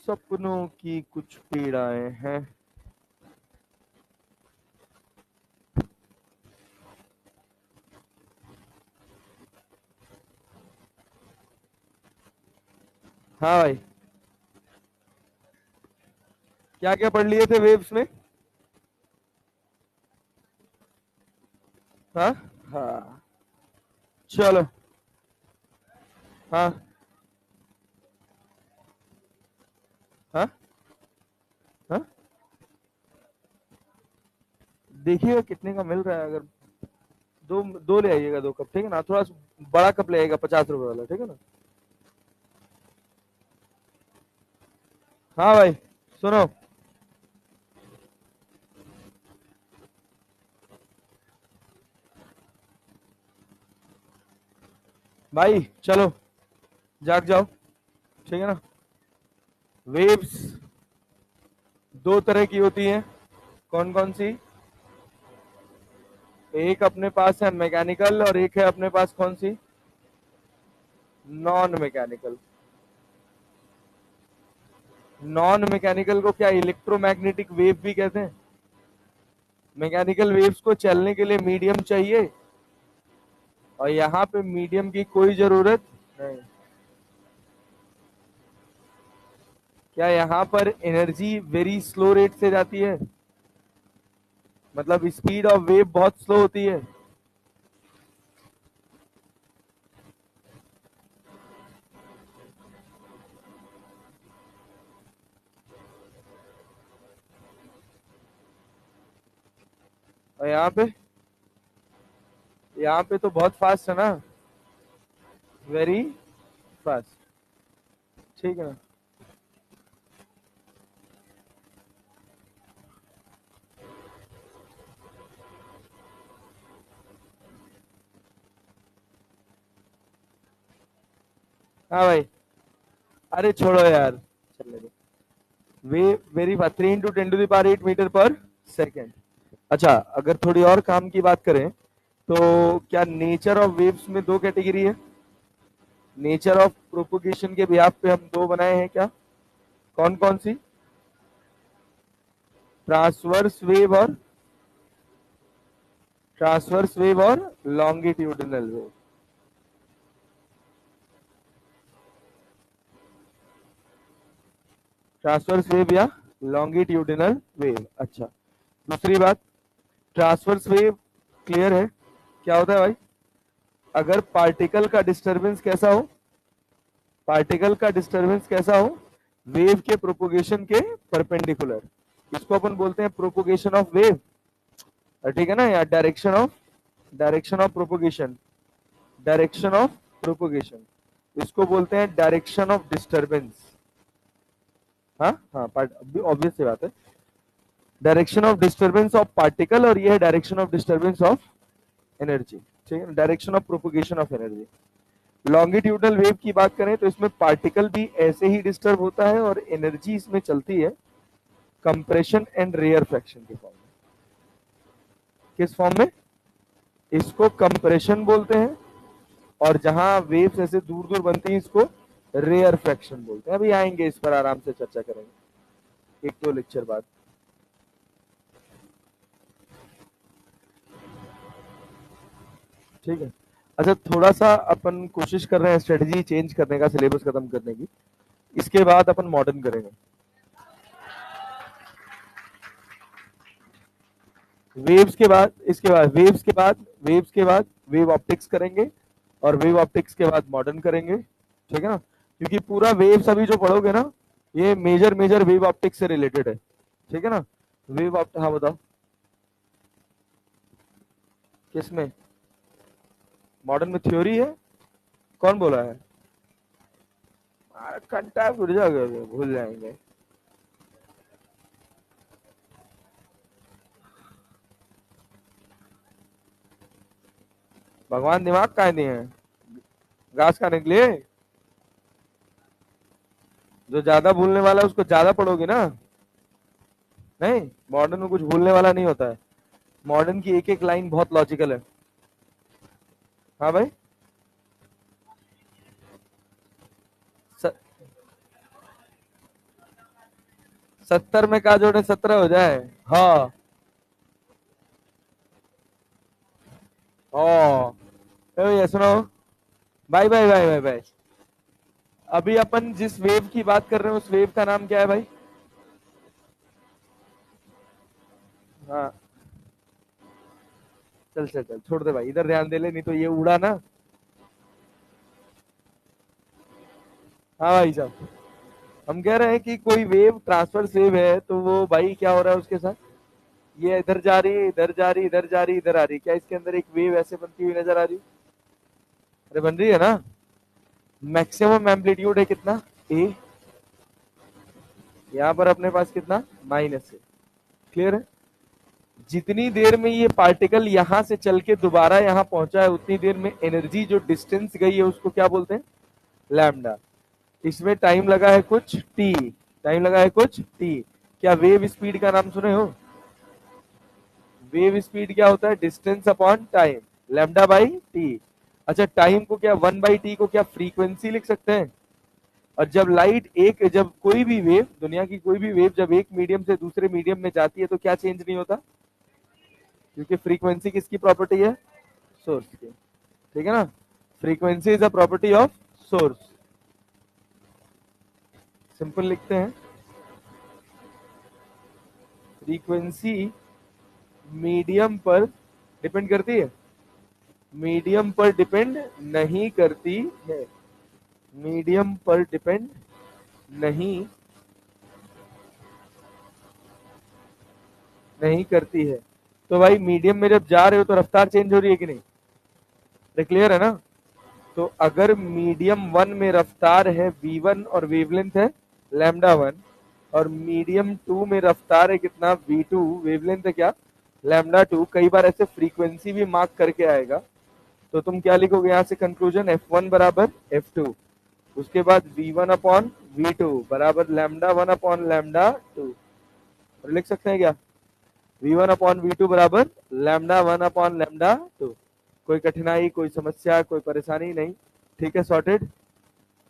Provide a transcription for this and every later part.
सपनों की कुछ पीड़ाएं हैं। हाँ भाई, क्या क्या पढ़ लिए थे वेव्स में? हाँ हाँ, चलो। हाँ हाँ हाँ, देखिएगा कितने का मिल रहा है। अगर दो दो ले आइएगा, 2 कप, ठीक है ना? थोड़ा बड़ा कप ले आइएगा, 50 रुपए वाला, ठीक है ना? हाँ भाई, सुनो। भाई चलो, जाग जाओ, ठीक है ना? वेव्स दो तरह की होती हैं। कौन कौन सी? एक अपने पास है मैकेनिकल, और एक है अपने पास कौन सी? Non mechanical. नॉन मैकेनिकल को क्या इलेक्ट्रोमैग्नेटिक वेव भी कहते हैं? मैकेनिकल वेव्स को चलने के लिए मीडियम चाहिए, और यहाँ पे मीडियम की कोई जरूरत नहीं। क्या यहाँ पर एनर्जी वेरी स्लो रेट से जाती है? मतलब स्पीड ऑफ वेव बहुत स्लो होती है। और यहाँ पे तो बहुत फास्ट है ना, वेरी फास्ट, ठीक है ना? हाँ भाई, अरे छोड़ो यार, चलने दो। वे वेरी फास्ट, 3 × 10⁸मीटर पर सेकेंड। अच्छा, अगर थोड़ी और काम की बात करें, तो क्या नेचर ऑफ वेव्स में दो कैटेगरी है? नेचर ऑफ प्रोपोगेशन के बिहाफ पे हम दो बनाए हैं क्या? कौन कौन सी? ट्रांसवर्स वेव और लॉन्गिट्यूडिनल वेव। ट्रांसवर्स वेव या लॉन्गिट्यूडिनल वेव। अच्छा, दूसरी बात, ट्रांसवर्स वेव क्लियर है? क्या होता है भाई? अगर पार्टिकल का डिस्टरबेंस कैसा हो, वेव के प्रोपोगेशन के परपेंडिकुलर, इसको अपन बोलते हैं प्रोपोगेशन ऑफ वेव, ठीक है ना? या डायरेक्शन ऑफ प्रोपोगेशन, इसको बोलते हैं डायरेक्शन ऑफ डिस्टरबेंस। हाँ हाँ, ऑब्वियस सी बात है। Direction of disturbance of particle, और ये है direction of disturbance of energy, ठीक है? Direction of propagation of energy. Longitudinal wave की बात करें तो इसमें पार्टिकल भी ऐसे ही डिस्टर्ब होता है, और एनर्जी इसमें चलती है कंप्रेशन एंड रेयर फ्रैक्शन के फॉर्म में। किस फॉर्म में? इसको कंप्रेशन बोलते हैं, और जहां वेव्स ऐसे दूर दूर बनती हैं, इसको रेयर फ्रैक्शन बोलते हैं। अभी आएंगे इस पर, आराम से चर्चा करेंगे 1-2 लेक्चर बाद, ठीक है? अच्छा, थोड़ा सा अपन कोशिश कर रहे हैं स्ट्रेटजी चेंज करने का, सिलेबस खत्म करने की। इसके बाद अपन मॉडर्न करेंगे। वेव्स के बाद, वेव ऑप्टिक्स करेंगे, और वेव ऑप्टिक्स के बाद मॉडर्न करेंगे, ठीक है ना? क्योंकि पूरा वेव्स अभी जो पढ़ोगे ना, ये मेजर मेजर वेव ऑप्टिक्स से रिलेटेड है, ठीक है ना? हाँ बताओ, किसमें? मॉडर्न में थ्योरी है? कौन बोला है? घंटा भूल जाओगे, भूल जाएंगे। भगवान दिमाग का दिए हैं घास खाने के लिए? जो ज्यादा भूलने वाला है उसको ज्यादा पढ़ोगे ना। नहीं, मॉडर्न में कुछ भूलने वाला नहीं होता है। मॉडर्न की एक एक लाइन बहुत लॉजिकल है। हाँ भाई, स, 70 में का जोड़े 17 हो जाए। हाँ ओ ये सुनो, भाई भाई भाई भाई भाई, अभी अपन जिस वेव की बात कर रहे हैं उस वेव का नाम क्या है भाई? हाँ चल चल चल छोड़ दे भाई, इधर ध्यान दे ले, नहीं तो ये उड़ा ना। हाँ भाई साहब, हम कह रहे हैं कि कोई वेव ट्रांसवर्स वेव है तो वो भाई क्या हो रहा है उसके साथ, ये इधर जा रही है, इधर जा रही, इधर जा रही, इधर आ रही, क्या इसके अंदर एक वेव ऐसे बनती हुई नजर आ रही? अरे बन रही है ना। मैक्सिमम एम्पलीट्यूड है कितना, ए, यहाँ पर अपने पास कितना, माइनस है। क्लियर है? जितनी देर में ये पार्टिकल यहां से चल के दोबारा यहां पहुंचा है उतनी देर में एनर्जी जो डिस्टेंस गई है उसको क्या बोलते हैं, लैम्डा। इसमें टाइम लगा है कुछ टी, टाइम लगा है कुछ टी। क्या वेव स्पीड का नाम सुने हो? वेव स्पीड क्या होता है, distance upon time, lambda by T. अच्छा टाइम को क्या, 1/t को क्या फ्रीक्वेंसी लिख सकते हैं? और जब लाइट एक, जब कोई भी वेव, दुनिया की कोई भी वेव जब एक मीडियम से दूसरे मीडियम में जाती है तो क्या चेंज नहीं होता? क्योंकि फ्रीक्वेंसी किसकी प्रॉपर्टी है, सोर्स की। ठीक है ना, frequency is a property of source. Simple लिखते हैं, फ्रीक्वेंसी मीडियम पर डिपेंड करती है, मीडियम पर डिपेंड नहीं करती है, मीडियम पर डिपेंड नहीं नहीं करती है। तो भाई मीडियम में जब जा रहे हो तो रफ्तार चेंज हो रही है कि नहीं? क्लियर है ना? तो अगर मीडियम वन में रफ्तार है v1 और वेवलेंथ है लैम्डा वन, और मीडियम टू में रफ्तार है कितना, v2, वेवलेंथ है क्या, लैम्डा टू। कई बार ऐसे फ्रीक्वेंसी भी मार्क करके आएगा, तो तुम क्या लिखोगे यहाँ से कंक्लूजन, f1 बराबर f2, उसके बाद v1 अपॉन v2 बराबर lambda one upon lambda two. और लिख सकते हैं क्या, v1 अपॉन v2 बराबर lambda one upon lambda two. कोई कठिनाई, कोई समस्या, कोई परेशानी नहीं? ठीक है, सॉर्टेड,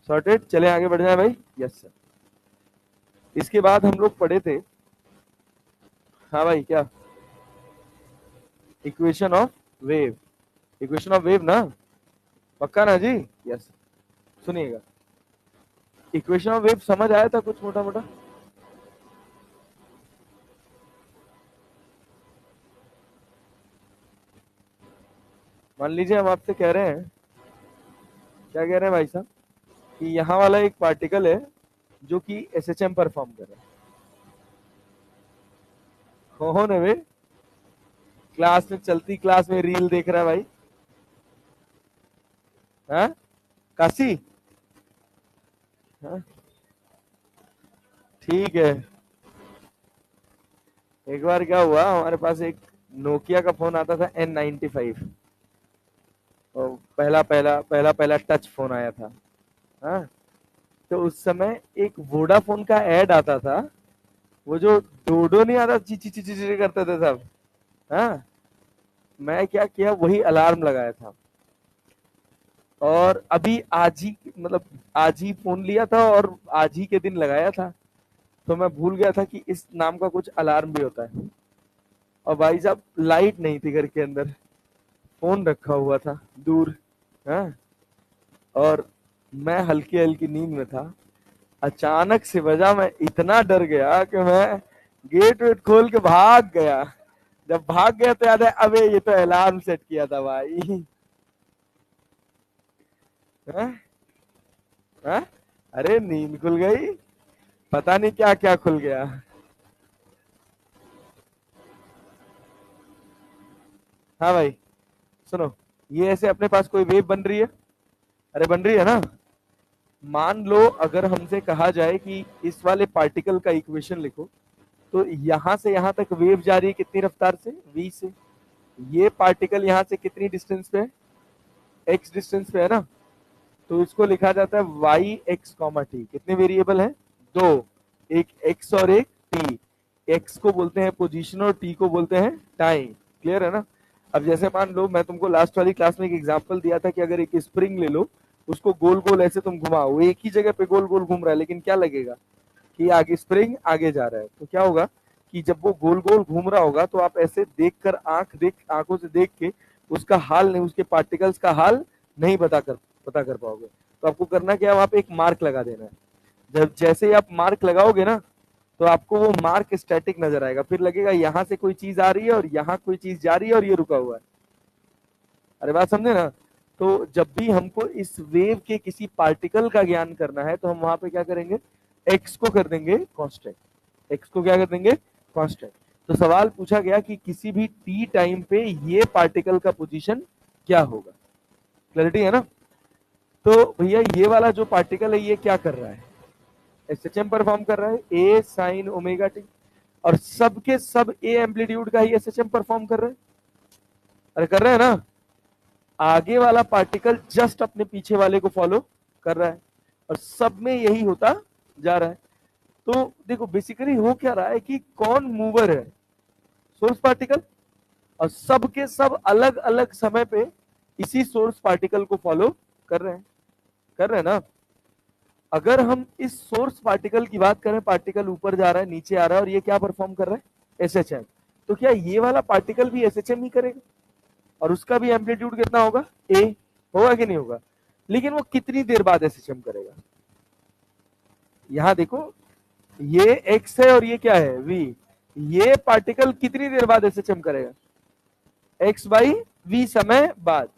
सॉर्टेड। चले आगे बढ़ जाए भाई। Yes sir. इसके बाद हम लोग पढ़े थे, हाँ भाई क्या, equation of wave, equation of wave ना, पक्का ना जी? यस। सुनिएगा, इक्वेशन ऑफ वेव समझ आया था कुछ मोटा मोटा? मान लीजिए हम आपसे कह रहे हैं, क्या कह रहे हैं भाई साहब, कि यहाँ वाला एक पार्टिकल है जो कि एसएचएम परफॉर्म कर रहा है। हो ना वे, क्लास में, चलती क्लास में रील देख रहा है भाई, हाँ काशी, हाँ ठीक है। एक बार क्या हुआ, हमारे पास एक नोकिया का फोन आता था N95, और पहला पहला पहला पहला टच फोन आया था। हाँ, तो उस समय एक वोडाफोन का एड आता था, वो जो डोडो नहीं आता, ची ची ची ची ची करते थे सब। हाँ, मैं क्या किया, वही अलार्म लगाया था, और अभी आज ही, मतलब आज ही फोन लिया था और आज ही के दिन लगाया था, तो मैं भूल गया था कि इस नाम का कुछ अलार्म भी होता है। और भाई साहब लाइट नहीं थी घर के अंदर, फोन रखा हुआ था दूर, हाँ, और मैं हल्की हल्की नींद में था, अचानक से बजा, मैं इतना डर गया कि मैं गेट वेट खोल के भाग गया। जब भाग गया तो याद है, अबे ये तो अलार्म सेट किया था भाई। हाँ? हाँ? अरे नींद खुल गई, पता नहीं क्या क्या खुल गया। हाँ भाई सुनो, ये ऐसे अपने पास कोई वेव बन रही है, अरे बन रही है ना। मान लो अगर हमसे कहा जाए कि इस वाले पार्टिकल का इक्वेशन लिखो, तो यहां से यहां तक वेव जा रही है कितनी रफ्तार से, v से। ये पार्टिकल यहां से कितनी डिस्टेंस पे है, x डिस्टेंस पे है ना, तो इसको लिखा जाता है वाई एक्स कॉमा टी। कितने वेरिएबल हैं, दो, एक x और एक t। x को बोलते हैं पोजीशन और t को बोलते हैं टाइम। क्लियर है ना? अब जैसे मान लो मैं तुमको लास्ट वाली क्लास में एक एग्जांपल दिया था कि अगर एक स्प्रिंग ले लो, उसको गोल गोल ऐसे तुम घुमाओ, वो एक ही जगह पे गोल गोल घूम रहा है, लेकिन क्या लगेगा कि आगे स्प्रिंग आगे जा रहा है, तो क्या होगा कि जब वो गोल गोल घूम रहा होगा तो आप ऐसे देखकर आंखों से देख के उसका हाल नहीं, उसके पार्टिकल्स का हाल नहीं पता कर पाओगे। तो आपको करना क्या है, वहां पे एक मार्क लगा देना है। जब जैसे ही आप मार्क लगाओगे ना, तो आपको वो मार्क स्टैटिक नजर आएगा, फिर लगेगा यहाँ से कोई चीज आ रही है और यहाँ कोई चीज जा रही है और ये रुका हुआ है। अरे बात समझे ना। तो जब भी हमको इस वेव के किसी पार्टिकल का ज्ञान करना है तो हम वहां पे क्या करेंगे, एक्स को कर देंगे कांस्टेंट। एक्स को क्या कर देंगे, कांस्टेंट। तो सवाल पूछा गया कि किसी भी टी टाइम पे ये पार्टिकल का पोजीशन क्या होगा। क्लैरिटी है ना। तो भैया ये वाला जो पार्टिकल है ये क्या कर रहा है, एसएचएम परफॉर्म कर रहा है, ए साइन ओमेगा टी। और सबके सब ए एम्पलीट्यूड का ही एसएचएम परफॉर्म कर रहे हैं। अरे कर रहे हैं ना। आगे वाला पार्टिकल जस्ट अपने पीछे वाले को फॉलो कर रहा है और सब में यही होता जा रहा है। तो देखो बेसिकली हो क्या रहा है कि कौन मूवर है, सोर्स पार्टिकल, और सबके सब अलग अलग समय पे इसी सोर्स पार्टिकल को फॉलो कर रहे हैं। कर रहे हैं ना। अगर हम इस सोर्स पार्टिकल की बात करें, पार्टिकल ऊपर जा रहा है नीचे आ रहा है और ये क्या परफॉर्म कर रहा है, एसएचएम। तो क्या ये वाला पार्टिकल भी एसएचएम ही करेगा और उसका भी एम्पलीट्यूड कितना होगा, ए। होगा कि नहीं होगा। लेकिन वो कितनी देर बाद एसएचएम करेगा, यहां देखो ये एक्स है और ये क्या है, वी। ये पार्टिकल कितनी देर बाद एसएचएम करेगा, एक्स बाई वी समय बाद।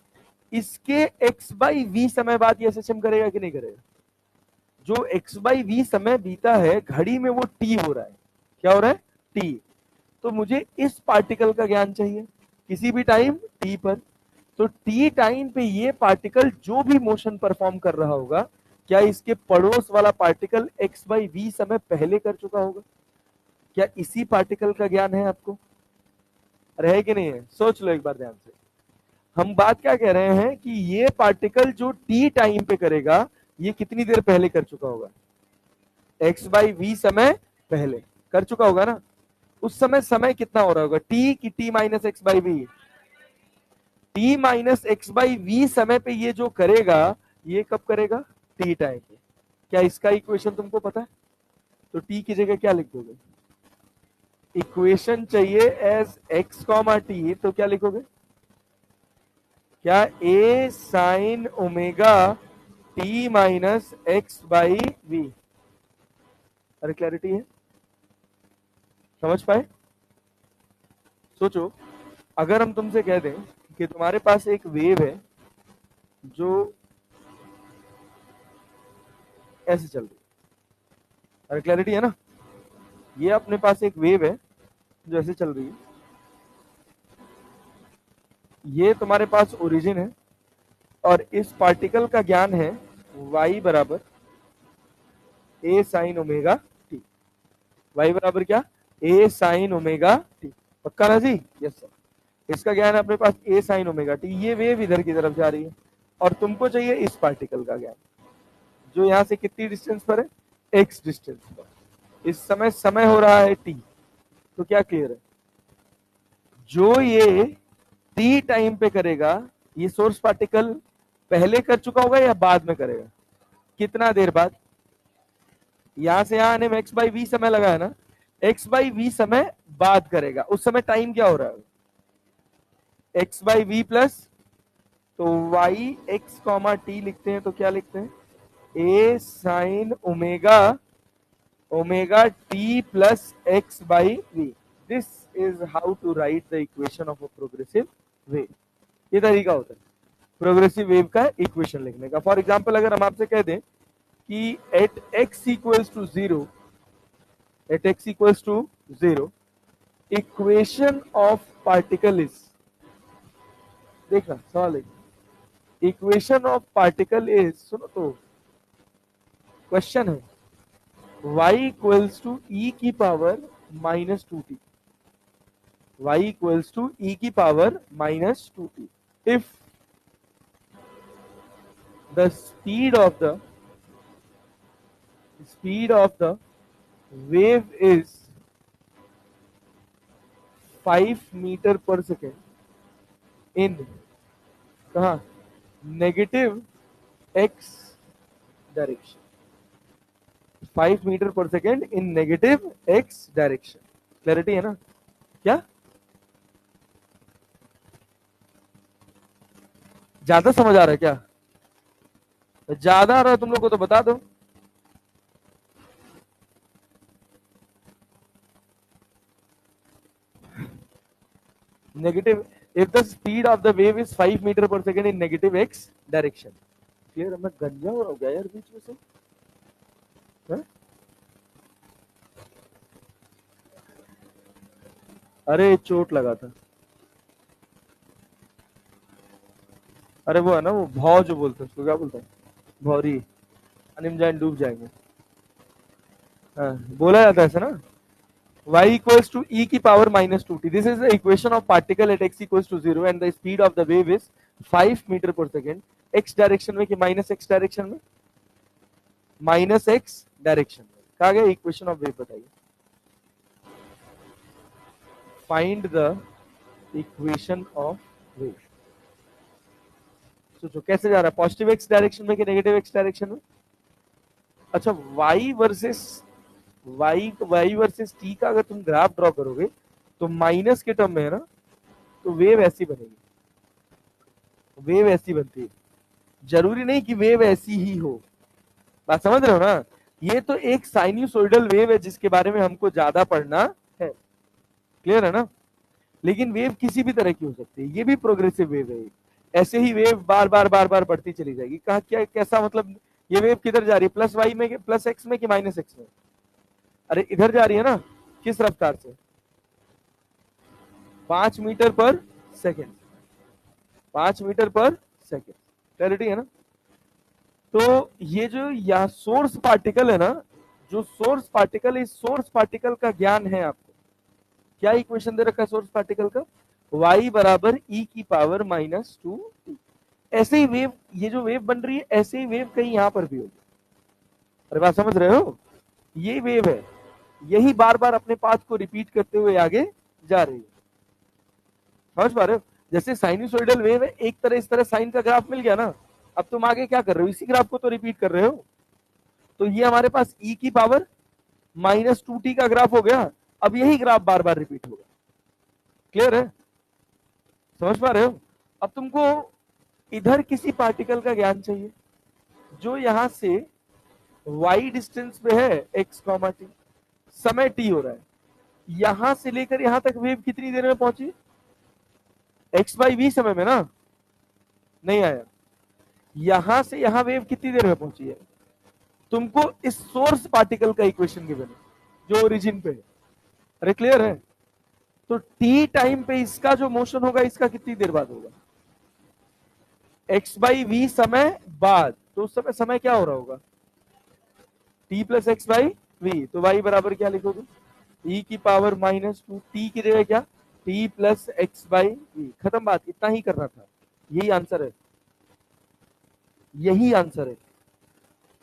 इसके एक्स बाई वी समय बाद ये एसएचएम करेगा कि नहीं करेगा। जो एक्स बाई वी समय बीता है घड़ी में वो टी हो रहा है। क्या हो रहा है, टी। तो मुझे इस पार्टिकल का ज्ञान चाहिए किसी भी टाइम टी पर। तो टी टाइम पे ये पार्टिकल जो भी मोशन परफॉर्म कर रहा होगा, क्या इसके पड़ोस वाला पार्टिकल एक्स बाई वी समय पहले कर चुका होगा। क्या इसी पार्टिकल का ज्ञान है आपको, रहे कि नहीं है, सोच लो एक बार ध्यान से। हम बात क्या कह रहे हैं कि ये पार्टिकल जो टी टाइम पे करेगा, ये कितनी देर पहले कर चुका होगा, एक्स बाई वी समय पहले कर चुका होगा ना। उस समय समय कितना हो रहा होगा, टी की T minus x by V. T minus x by V समय पे ये जो करेगा, ये कब करेगा, टी टाइम पे। क्या इसका इक्वेशन तुमको पता है, तो टी की जगह क्या लिख दोगे, इक्वेशन चाहिए एज एक्स कॉमा टी, तो क्या लिखोगे, क्या a sine omega T minus x by v. अरे क्लैरिटी है, समझ पाए। सोचो, अगर हम तुमसे कह दें कि तुम्हारे पास एक वेव है जो ऐसे चल रही है। अरे क्लैरिटी है ना। ये अपने पास एक वेव है जो ऐसे चल रही है। ये तुम्हारे पास ओरिजिन है और इस पार्टिकल का ज्ञान है y बराबर ए साइन ओमेगा टी। y बराबर क्या, ए साइन ओमेगा टी। पक्का ना जी, यस सर। इसका ज्ञान है अपने पास ए साइन ओमेगा टी। ये वेव इधर की तरफ जा रही है और तुमको चाहिए इस पार्टिकल का ज्ञान जो यहां से कितनी डिस्टेंस पर है, एक्स डिस्टेंस पर। इस समय समय हो रहा है टी। तो क्या क्लियर है, जो ये टी टाइम पे करेगा, ये सोर्स पार्टिकल पहले कर चुका होगा या बाद में करेगा, कितना देर बाद। यहां से यहां आने में एक्स बाई वी समय लगा है ना, एक्स बाई वी समय बाद करेगा। उस समय टाइम क्या हो रहा है, एक्स बाई वी प्लस, तो वाई एक्स कॉमा टी लिखते हैं तो क्या लिखते हैं, a sine omega omega T plus x by v. This is how to write the equation of a progressive wave. ये तरीका होता है प्रोग्रेसिव वेव का इक्वेशन लिखने का। फॉर एग्जाम्पल अगर हम आपसे कह दें कि at X equals to zero, at X equals to zero, equation of particle is, देखना सवाल है, इक्वेशन ऑफ पार्टिकल इज, सुनो तो क्वेश्चन है, y इक्वल्स टू ई की power minus two t, y equals to e की power minus two t. If the speed of the wave is 5 meter per second in कहा negative x direction. 5 metre per second in negative x direction. Clarity है ना? क्या ज्यादा समझ आ रहा है क्या? ज्यादा आ रहा है तुम लोग को तो बता दो। Negative, if the speed of the wave is 5 metre per second in negative x direction. Clear? मैं गंजा हो गया यार बीच में से। है? अरे चोट लगा था। अरे वो है ना, वो भाव जो बोलते हैं उसको क्या बोलते हैं? भौरी। पानी में जाए डूब जाएंगे। हाँ, बोला जाता है ऐसा ना। y equals to e की power minus 2t. This is the equation of particle at x equals to 0 and the speed of the wave is 5 metre per second. x direction में कि माइनस एक्स डायरेक्शन में? Minus x direction में। कहा गया equation of wave बताइए। Find the equation of wave. सोचो कैसे जा रहा है, पॉजिटिव एक्स डायरेक्शन में कि नेगेटिव एक्स डायरेक्शन में? अच्छा, y versus y versus t का अगर तुम ग्राफ ड्रॉ करोगे तो माइनस के टर्म में है ना, तो वेव ऐसी बनेगी। वेव ऐसी बनती है। जरूरी नहीं कि वेव ऐसी ही हो। बात समझ रहे हो ना? ये तो एक साइन्यूसोइडल वेव है जिसके बारे में हमको ज्यादा पढ़ना है। क्लियर है ना? लेकिन वेव किसी भी तरह की हो सकती है, ये भी प्रोग्रेसिव वेव है। ऐसे ही वेव बार बार बार बार बढ़ती चली जाएगी। कहा क्या कैसा मतलब? ये वेव किधर जा रही है, प्लस वाई में, प्लस एक्स में कि माइनस एक्स में? अरे इधर जा रही है ना। किस रफ्तार से? 5 metre per second. 5 metre per second. Clarity है ना? तो ये जो या सोर्स पार्टिकल है ना, जो सोर्स पार्टिकल, इस सोर्स पार्टिकल का ज्ञान है आपको। क्या इक्वेशन दे रखा है सोर्स पार्टिकल का? y बराबर e की पावर माइनस 2t। ऐसे ही वेव, ये जो वेव बन रही है ऐसे ही वेव कहीं यहां पर भी होगी। अरे बात समझ रहे हो? ये वेव है, यही बार बार अपने पाथ को रिपीट करते हुए आगे जा रही है। समझ पा रहे हो? जैसे साइनसोइडल वेव है, एक तरह इस तरह साइन का ग्राफ मिल गया ना, अब तुम आगे क्या कर रहे हो, इसी ग्राफ को तो रिपीट कर रहे हो। तो ये हमारे पास e की पावर माइनस 2t का ग्राफ हो गया। अब यही ग्राफ बार बार रिपीट होगा। क्लियर है? समझ पा रहे हो? अब तुमको इधर किसी पार्टिकल का ज्ञान चाहिए जो यहां से y डिस्टेंस पे है x कॉमा टी, समय t हो रहा है। यहां से लेकर यहां तक वेव कितनी देर में पहुंची? x बाई v समय में ना। नहीं आया। यहां से यहां वेव कितनी देर में पहुंची है? तुमको इस सोर्स पार्टिकल का इक्वेशन गिवन है जो ओरिजिन पे है। अरे क्लियर है? तो t टाइम पे इसका जो मोशन होगा इसका कितनी देर बाद होगा? x बाई वी समय बाद। तो उस समय समय क्या हो रहा होगा? t plus x by V. तो y बराबर क्या लिखोगे? e की पावर माइनस 2 t की जगह क्या? t plus x by V. खत्म बात, इतना ही करना था। यही आंसर है, यही आंसर है।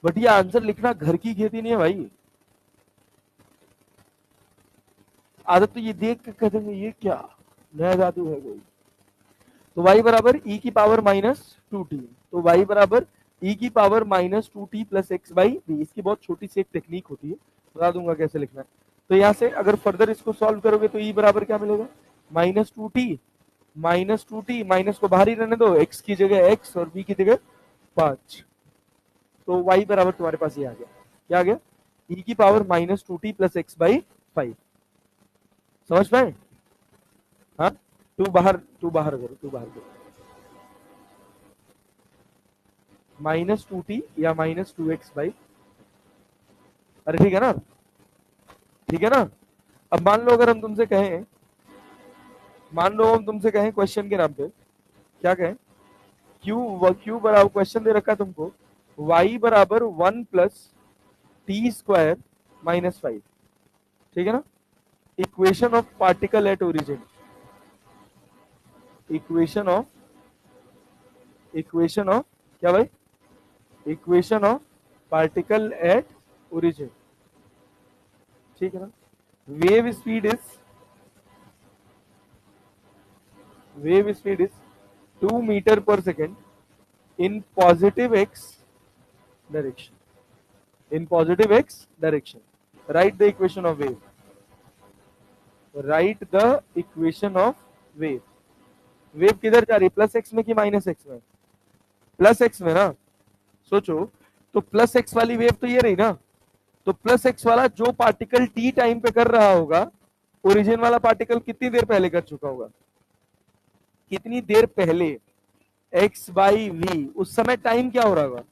बट ये आंसर लिखना घर की खेती नहीं है भाई। आदत तो ये देख के कहते हैं ये क्या नया जादू है कोई। तो y बराबर e की पावर माइनस 2t। तो y बराबर e की power minus 2t plus x by V. इसकी बहुत छोटी सी एक टेक्निक होती है, बता दूंगा कैसे लिखना है। तो यहाँ से अगर फर्दर इसको सॉल्व करोगे तो e बराबर क्या मिलेगा? Minus 2t, minus 2t, minus को बाहर ही रहने दो, x की जगह x और v की जगह 5। तो y बराबर तुम्हारे पास ये आ गया। क्या आ गया? e की power minus 2t plus x by 5। समझ पाए? हाँ, तू बाहर करो, तू बाहर करो। माइनस 2t या माइनस 2x बाई, अरे ठीक है ना? ठीक है ना? अब मान लो अगर हम तुमसे कहें, मान लो हम तुमसे कहें क्वेश्चन के नाम पे, क्या कहें? क्यू बराबर, क्वेश्चन दे रखा है तुमको y बराबर 1 प्लस टी स्क्वायर माइनस 5। ठीक है ना? Equation of particle at origin. Equation of, equation of क्या भाई? Equation of particle at origin. ठीक है ना? Wave speed is, wave speed is 2 metre per second in positive x direction. in positive x direction. Write the equation of wave. Write the equation of wave. Wave किधर जा रही है, plus x में कि minus x में? Plus x में ना. सोचो, तो प्लस एक्स वाली वेव तो ये रही ना. तो प्लस एक्स वाला जो पार्टिकल टी टाइम पे कर रहा होगा, ओरिजिन वाला पार्टिकल कितनी देर पहले कर चुका होगा? कितनी देर पहले? X by V. उस समय टाइम क्या हो रहा होगा?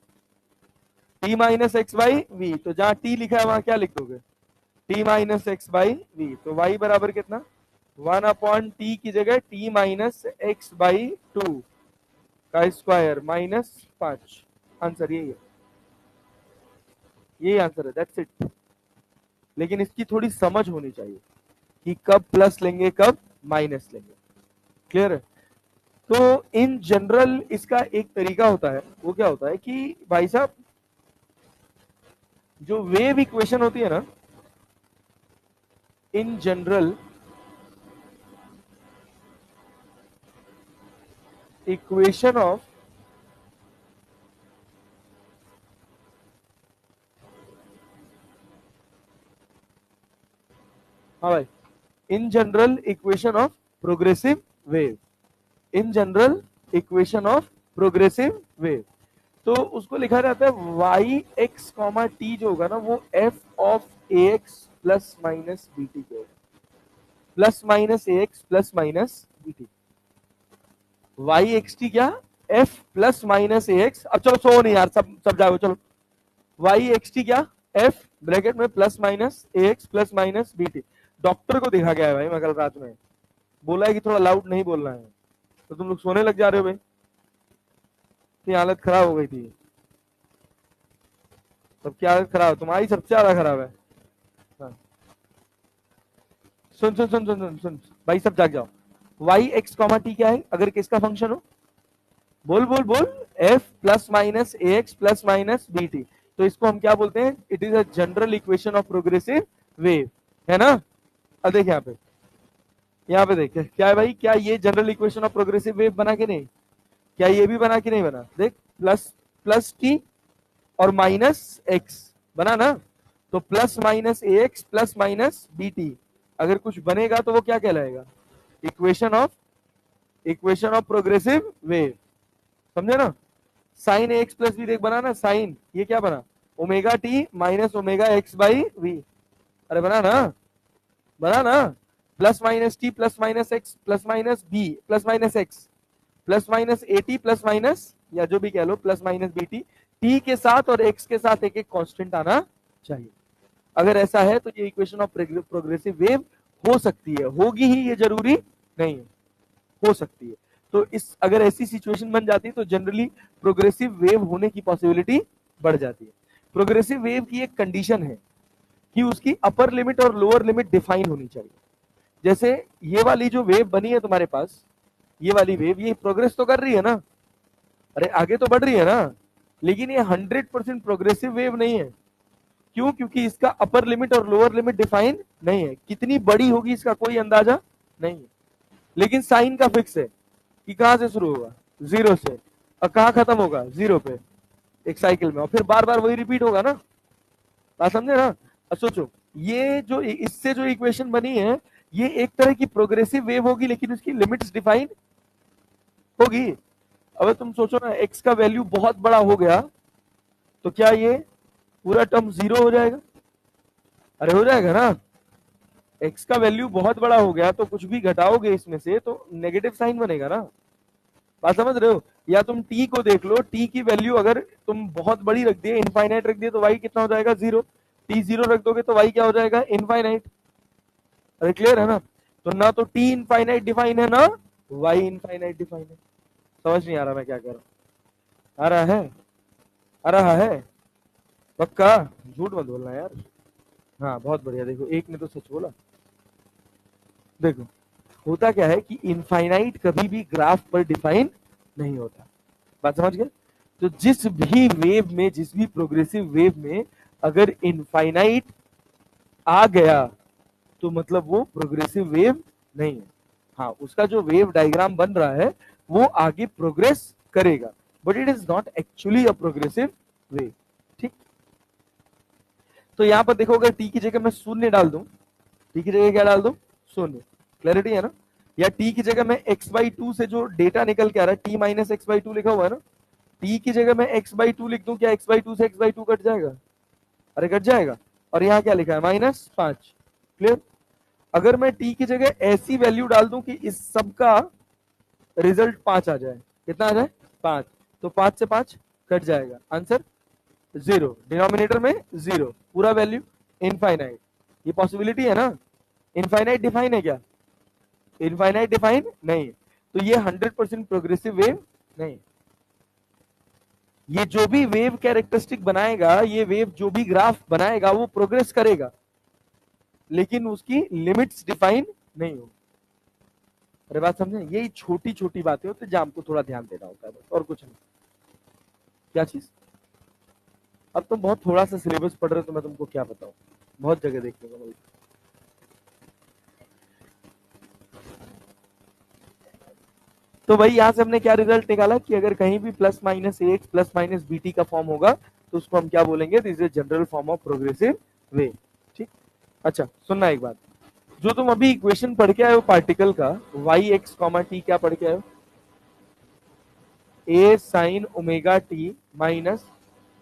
T minus x by V. तो जहां टी लिखा है वहां क्या लिख दोगे? T minus x by V. तो वाई बराबर कितना? 1/t की जगह टी माइनस एक्स बाई 2 का स्क्वायर माइनस 5. आंसर यही है, यही आंसर है, दैट्स इट. लेकिन इसकी थोड़ी समझ होनी चाहिए कि कब प्लस लेंगे कब माइनस लेंगे. क्लियर है? तो इन जनरल इसका एक तरीका होता है, वो क्या होता है कि भाई साहब, जो वेव इक्वेशन होती है ना, इन जनरल इक्वेशन ऑफ हाँ भाई, in general equation of progressive wave. In general equation of progressive wave, तो उसको लिखा जाता है वाई एक्स कॉमा टी जो होगा ना, वो f of a x plus minus b t के होगा. Plus minus a x plus minus b t. Y x t क्या? F plus minus a x. अब चलो सो नहीं यार, सब जाओ चलो. वाई एक्स टी क्या? एफ ब्रैकेट में plus minus a x plus minus b t. Doctor को देखा गया है भाई, मैं कल रात में बोला है कि थोड़ा लाउड नहीं बोलना है, तो तुम लोग सोने लग जा रहे हो भाई. की हालत खराब हो गई थी. सबकी हालत खराब, तुम्हारी सबसे ज्यादा खराब है. हाँ. सुन सुन सुन सुन सुन सुन भाई, सब जाग जाओ. वाई एक्स कॉमा टी क्या है अगर किसका फंक्शन हो? बोल बोल बोल. F plus minus a x plus minus b t. तो इसको हम क्या बोलते हैं? It is a general equation of progressive wave, है ना? अब देख यहाँ पे देख क्या है भाई, क्या ये general equation of progressive wave बना के नहीं? क्या ये भी बना कि नहीं बना? देख, प्लस प्लस टी और माइनस एक्स बना ना. तो plus minus a x plus minus b t अगर कुछ बनेगा तो वो क्या कहलाएगा? Equation of progressive wave. समझे ना? साइन एक्स प्लस बी देख बना ना, साइन ये क्या बना? Omega T minus omega x by v. अरे बना ना, बना ना. Plus minus t plus minus x plus minus b plus minus x plus minus A T plus minus, या जो भी कह लो, plus minus b t. T के साथ और एक्स के साथ एक एक कांस्टेंट आना चाहिए. अगर ऐसा है तो ये इक्वेशन ऑफ प्रोग्रेसिव वेव हो सकती है. होगी ही ये जरूरी नहीं है, हो सकती है. तो इस अगर ऐसी सिचुएशन बन जाती है तो जनरली प्रोग्रेसिव वेव होने की पॉसिबिलिटी बढ़ जाती है. प्रोग्रेसिव वेव की एक कंडीशन है कि उसकी अपर लिमिट और लोअर लिमिट डिफाइन होनी चाहिए. जैसे ये वाली जो वेव बनी है तुम्हारे पास, ये वाली वेव, ये प्रोग्रेस तो कर रही है ना, अरे आगे तो बढ़ रही है ना, लेकिन ये 100% प्रोग्रेसिव वेव नहीं है. क्यों? क्योंकि इसका अपर लिमिट और लोअर लिमिट डिफाइन नहीं है. कितनी बड़ी होगी इसका कोई अंदाजा नहीं है. लेकिन साइन का फिक्स है कि कहां से शुरू होगा? 0 से, और कहां खत्म होगा? 0 पे, एक साइकिल में, और फिर बार बार वही रिपीट होगा ना. बात समझे ना? अब सोचो, ये जो इससे जो इक्वेशन बनी है, ये एक तरह की प्रोग्रेसिव वेव होगी, लेकिन उसकी लिमिट्स डिफाइन होगी. अब तुम सोचो ना, एक्स का वैल्यू बहुत बड़ा हो गया तो क्या ये पूरा टर्म 0 हो जाएगा? अरे हो जाएगा ना. एक्स का वैल्यू बहुत बड़ा हो गया तो कुछ भी घटाओगे इसमें से तो नेगेटिव साइन बनेगा ना. बात समझ रहे हो? या तुम टी को देख लो, टी की वैल्यू अगर तुम बहुत बड़ी रख दिए, इनफाइनाइट रख दिए, तो वाई कितना हो जाएगा? 0. टी 0 रख दोगे तो वाई क्या हो जाएगा? इनफाइनाइट. अरे क्लियर है ना? तो ना तो टी इनफाइनाइट डिफाइन है, ना वाई इनफाइनाइट डिफाइन है. समझ नहीं आ रहा मैं क्या कह रहा हूं? आ रहा है? आ रहा है पक्का? झूठ मत बोलना यार. हाँ बहुत बढ़िया. देखो एक ने तो सच बोला. देखो होता क्या है कि इनफाइनाइट कभी भी ग्राफ पर डिफाइन नहीं होता. बात समझ गए? तो जिस भी वेव में, जिस भी प्रोग्रेसिव वेव में अगर इनफाइनाइट आ गया तो मतलब वो प्रोग्रेसिव वेव नहीं है. हाँ, उसका जो वेव डायग्राम बन रहा है वो आगे प्रोग्रेस करेगा, but it is not actually a progressive wave. ठीक. तो यहाँ पर देखो अगर टी की जगह मैं शून्य डाल दूं, टी की जगह क्या डाल दूं, शून्य, क्लैरिटी है ना, या टी की जगह मैं x/2 से जो डेटा निकल के आ रहा है t माइनस x/2 लिखा हुआ है ना, टी की जगह मैं x/2 लिख दूं, क्या x/2 से x/2 कट जाएगा, अरे कट जाएगा, और यहाँ क्या लिखा है -5, क्लियर। अगर मैं टी की जगह ऐसी वैल्यू डाल दूं कि इस सब का रिजल्ट 5 आ जाए, कितना आ जाए 5, तो 5 से 5 कट जाएगा, आंसर 0, डिनोमिनेटर में 0, पूरा वैल्यू इनफाइनाइट, ये पॉसिबिलिटी है ना, इनफाइनाइट डिफाइन है क्या, इनफाइनाइट डिफाइन नहीं, तो ये 100% प्रोग्रेसिव वेव नहीं। ये जो भी वेव कैरेक्टरिस्टिक बनाएगा, ये वेव जो भी ग्राफ बनाएगा वो प्रोग्रेस करेगा, लेकिन उसकी लिमिट्स डिफाइन नहीं हो। अरे बात समझे, यही छोटी छोटी बातें होती है जहां हमको थोड़ा ध्यान देना होता है बस, और कुछ नहीं। क्या चीज, अब तुम बहुत थोड़ा सा सिलेबस पढ़ रहे हो तो मैं तुमको क्या बताऊं, बहुत जगह देखने को मिलती। तो भाई यहां से हमने क्या रिजल्ट निकाला कि अगर कहीं भी plus minus a x plus minus b t का फॉर्म होगा तो उसको हम क्या बोलेंगे, this is general form of progressive wave, ठीक। अच्छा सुनना एक बात, जो तुम अभी इक्वेशन पढ़ के आए हो पार्टिकल का, वाई एक्स कॉमा टी क्या पढ़ के आए हो, a sine omega T minus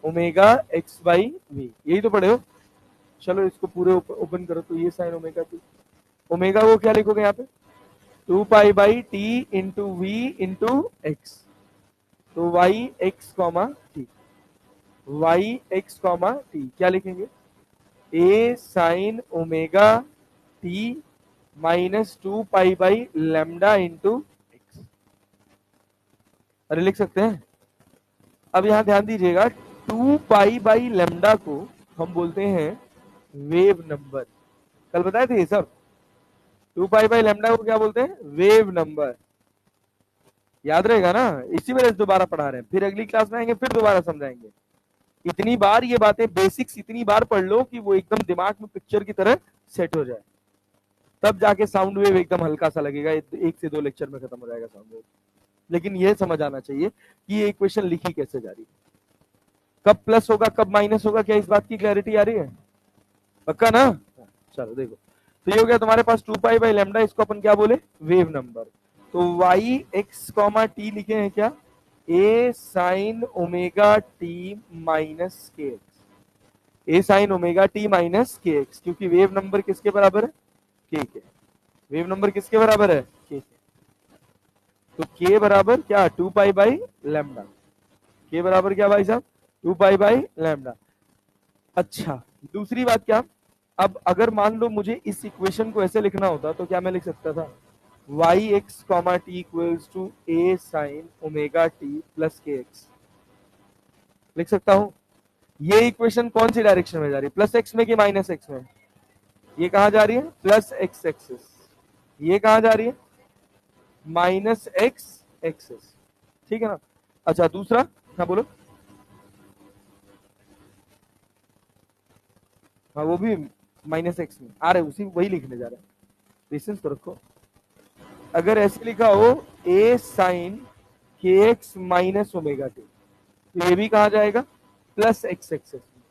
omega x by v, यही तो पढ़े हो। चलो इसको पूरे ओपन करो, तो ये साइन ओमेगा टी, ओमेगा को क्या लिखोगे यहाँ पे 2 pi by t into v into x, तो y x comma t, y x comma t क्या लिखेंगे, a sine omega T minus 2 pi by lambda into x, अरे लिख सकते हैं। अब यहां ध्यान दीजिएगा, 2 पाई बाई लेमडा को हम बोलते हैं वेव नंबर, कल बताए थे ये सब, 2 पाई बाई लेमडा को क्या बोलते हैं, वेव नंबर, याद रहेगा ना, इसी वजह से दोबारा पढ़ा रहे हैं, फिर अगली क्लास में आएंगे फिर दोबारा समझाएंगे। इतनी बार ये बातें बेसिक्स इतनी बार पढ़ लो कि वो एकदम दिमाग में पिक्चर की तरह सेट हो जाए, तब जाके साउंड वेव एकदम हल्का सा लगेगा, 1 से 2 लेक्चर में खत्म हो जाएगा साउंड वेव। लेकिन ये समझ आना चाहिए कि ये इक्वेशन लिखी कैसे जा रही है, कब प्लस होगा कब माइनस होगा, क्या इस बात की क्लैरिटी आ रही है, पक्का ना। चलो देखो, तो ये हो गया तुम्हारे पास 2 पाई बाई लेमडा, इसको अपन क्या बोले, वेव नंबर। तो वाई एक्स कॉमा टी लिखे हैं क्या, a sine omega T minus के एक्स, ए साइन ओमेगा टी माइनस के एक्स, क्योंकि वेव नंबर किसके बराबर है, के के, वेव नंबर किसके बराबर है, के, तो के बराबर क्या 2 पाई बाई लेमडा, के बराबर क्या भाई साहब 2 पाई बाई लेमडा। अच्छा दूसरी बात क्या, अब अगर मान लो मुझे इस इक्वेशन को ऐसे लिखना होता तो क्या मैं लिख सकता था, Y x comma T equals to A sine omega T plus के एक्स, लिख सकता हूं। ये इक्वेशन कौन सी डायरेक्शन में जा रही है, प्लस एक्स में कि माइनस एक्स में, ये कहां जा रही है, प्लस एक्स एक्सिस, ये कहां जा रही है, माइनस एक्स एक्सिस, ठीक है ना। अच्छा दूसरा, हाँ बोलो, हाँ वो भी माइनस एक्स में आ रहे, उसी वही लिखने जा रहा है, पेशेंस तो रखो। अगर ऐसे लिखा हो ए साइन के एक्स माइनस ओमेगा टी, तो ये भी कहा जाएगा प्लस एक्स एक्सेस में,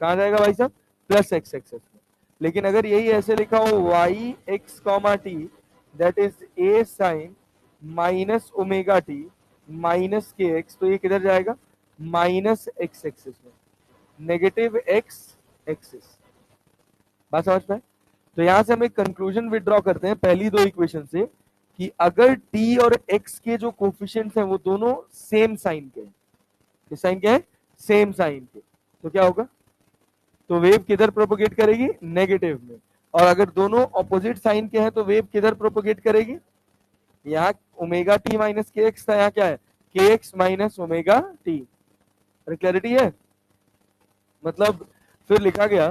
कहा जाएगा भाई साहब प्लस एक्स एक्सेस में। लेकिन अगर यही ऐसे लिखा हो Y x comma T that is A sine minus omega T minus के एक्स, तो ये किधर जाएगा, माइनस एक्स एक्सेस में, नेगेटिव एक्स एक्सिस, बात समझ पाए। तो यहां से हम एक कंक्लूजन विड्रॉ करते हैं पहली दो इक्वेशन से, कि अगर t और x के जो कोफिशिएंट्स हैं वो दोनों सेम साइन के हैं, किस साइन के हैं, सेम साइन के, तो क्या होगा, तो वेव किधर प्रोपोगेट करेगी, नेगेटिव में। और अगर दोनों ऑपोजिट साइन के हैं तो वेव किधर प्रोपोगेट करेगी, यहाँ ओमेगा टी माइनस के एक्स था, यहाँ क्या है के x minus omega T, clarity है। मतलब फिर लिखा गया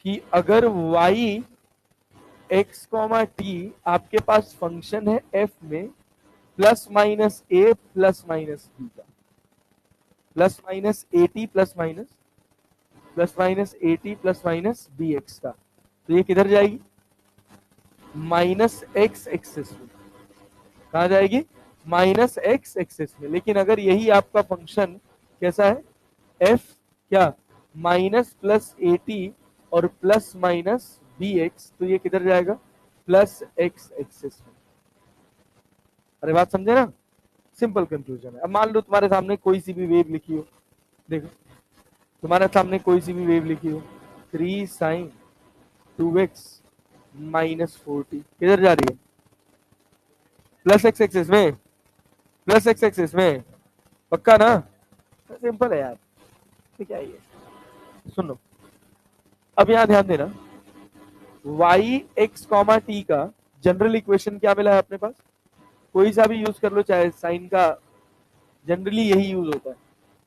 कि अगर y एक्स कॉमा टी आपके पास फंक्शन है एफ में plus minus A plus minus B का, plus minus A T plus minus A T plus minus B X का, तो ये किधर जाएगी, माइनस एक्स एक्सिस में, कहा जाएगी, माइनस एक्स एक्सिस में। लेकिन अगर यही आपका फंक्शन कैसा है, एफ क्या माइनस प्लस ए टी और प्लस माइनस बी एक्स, तो ये किधर जाएगा, प्लस एक्स एक्सिस में। अरे बात समझे ना, सिंपल कंक्लूजन है। अब मान लो तुम्हारे सामने कोई सी भी वेव लिखी हो, देखो तुम्हारे सामने कोई सी भी वेव लिखी हो, 3 sin 2x -40 किधर जा रही है, प्लस एक्स एक्सिस में, प्लस एक्स एक्सिस में, पक्का ना, सिंपल है यार, तो क्या है, सुनो अब यहां ध्यान देना, y x कॉमा टी का जनरल इक्वेशन क्या मिला है अपने पास, कोई सा भी यूज कर लो, चाहे साइन का जनरली यही यूज होता है,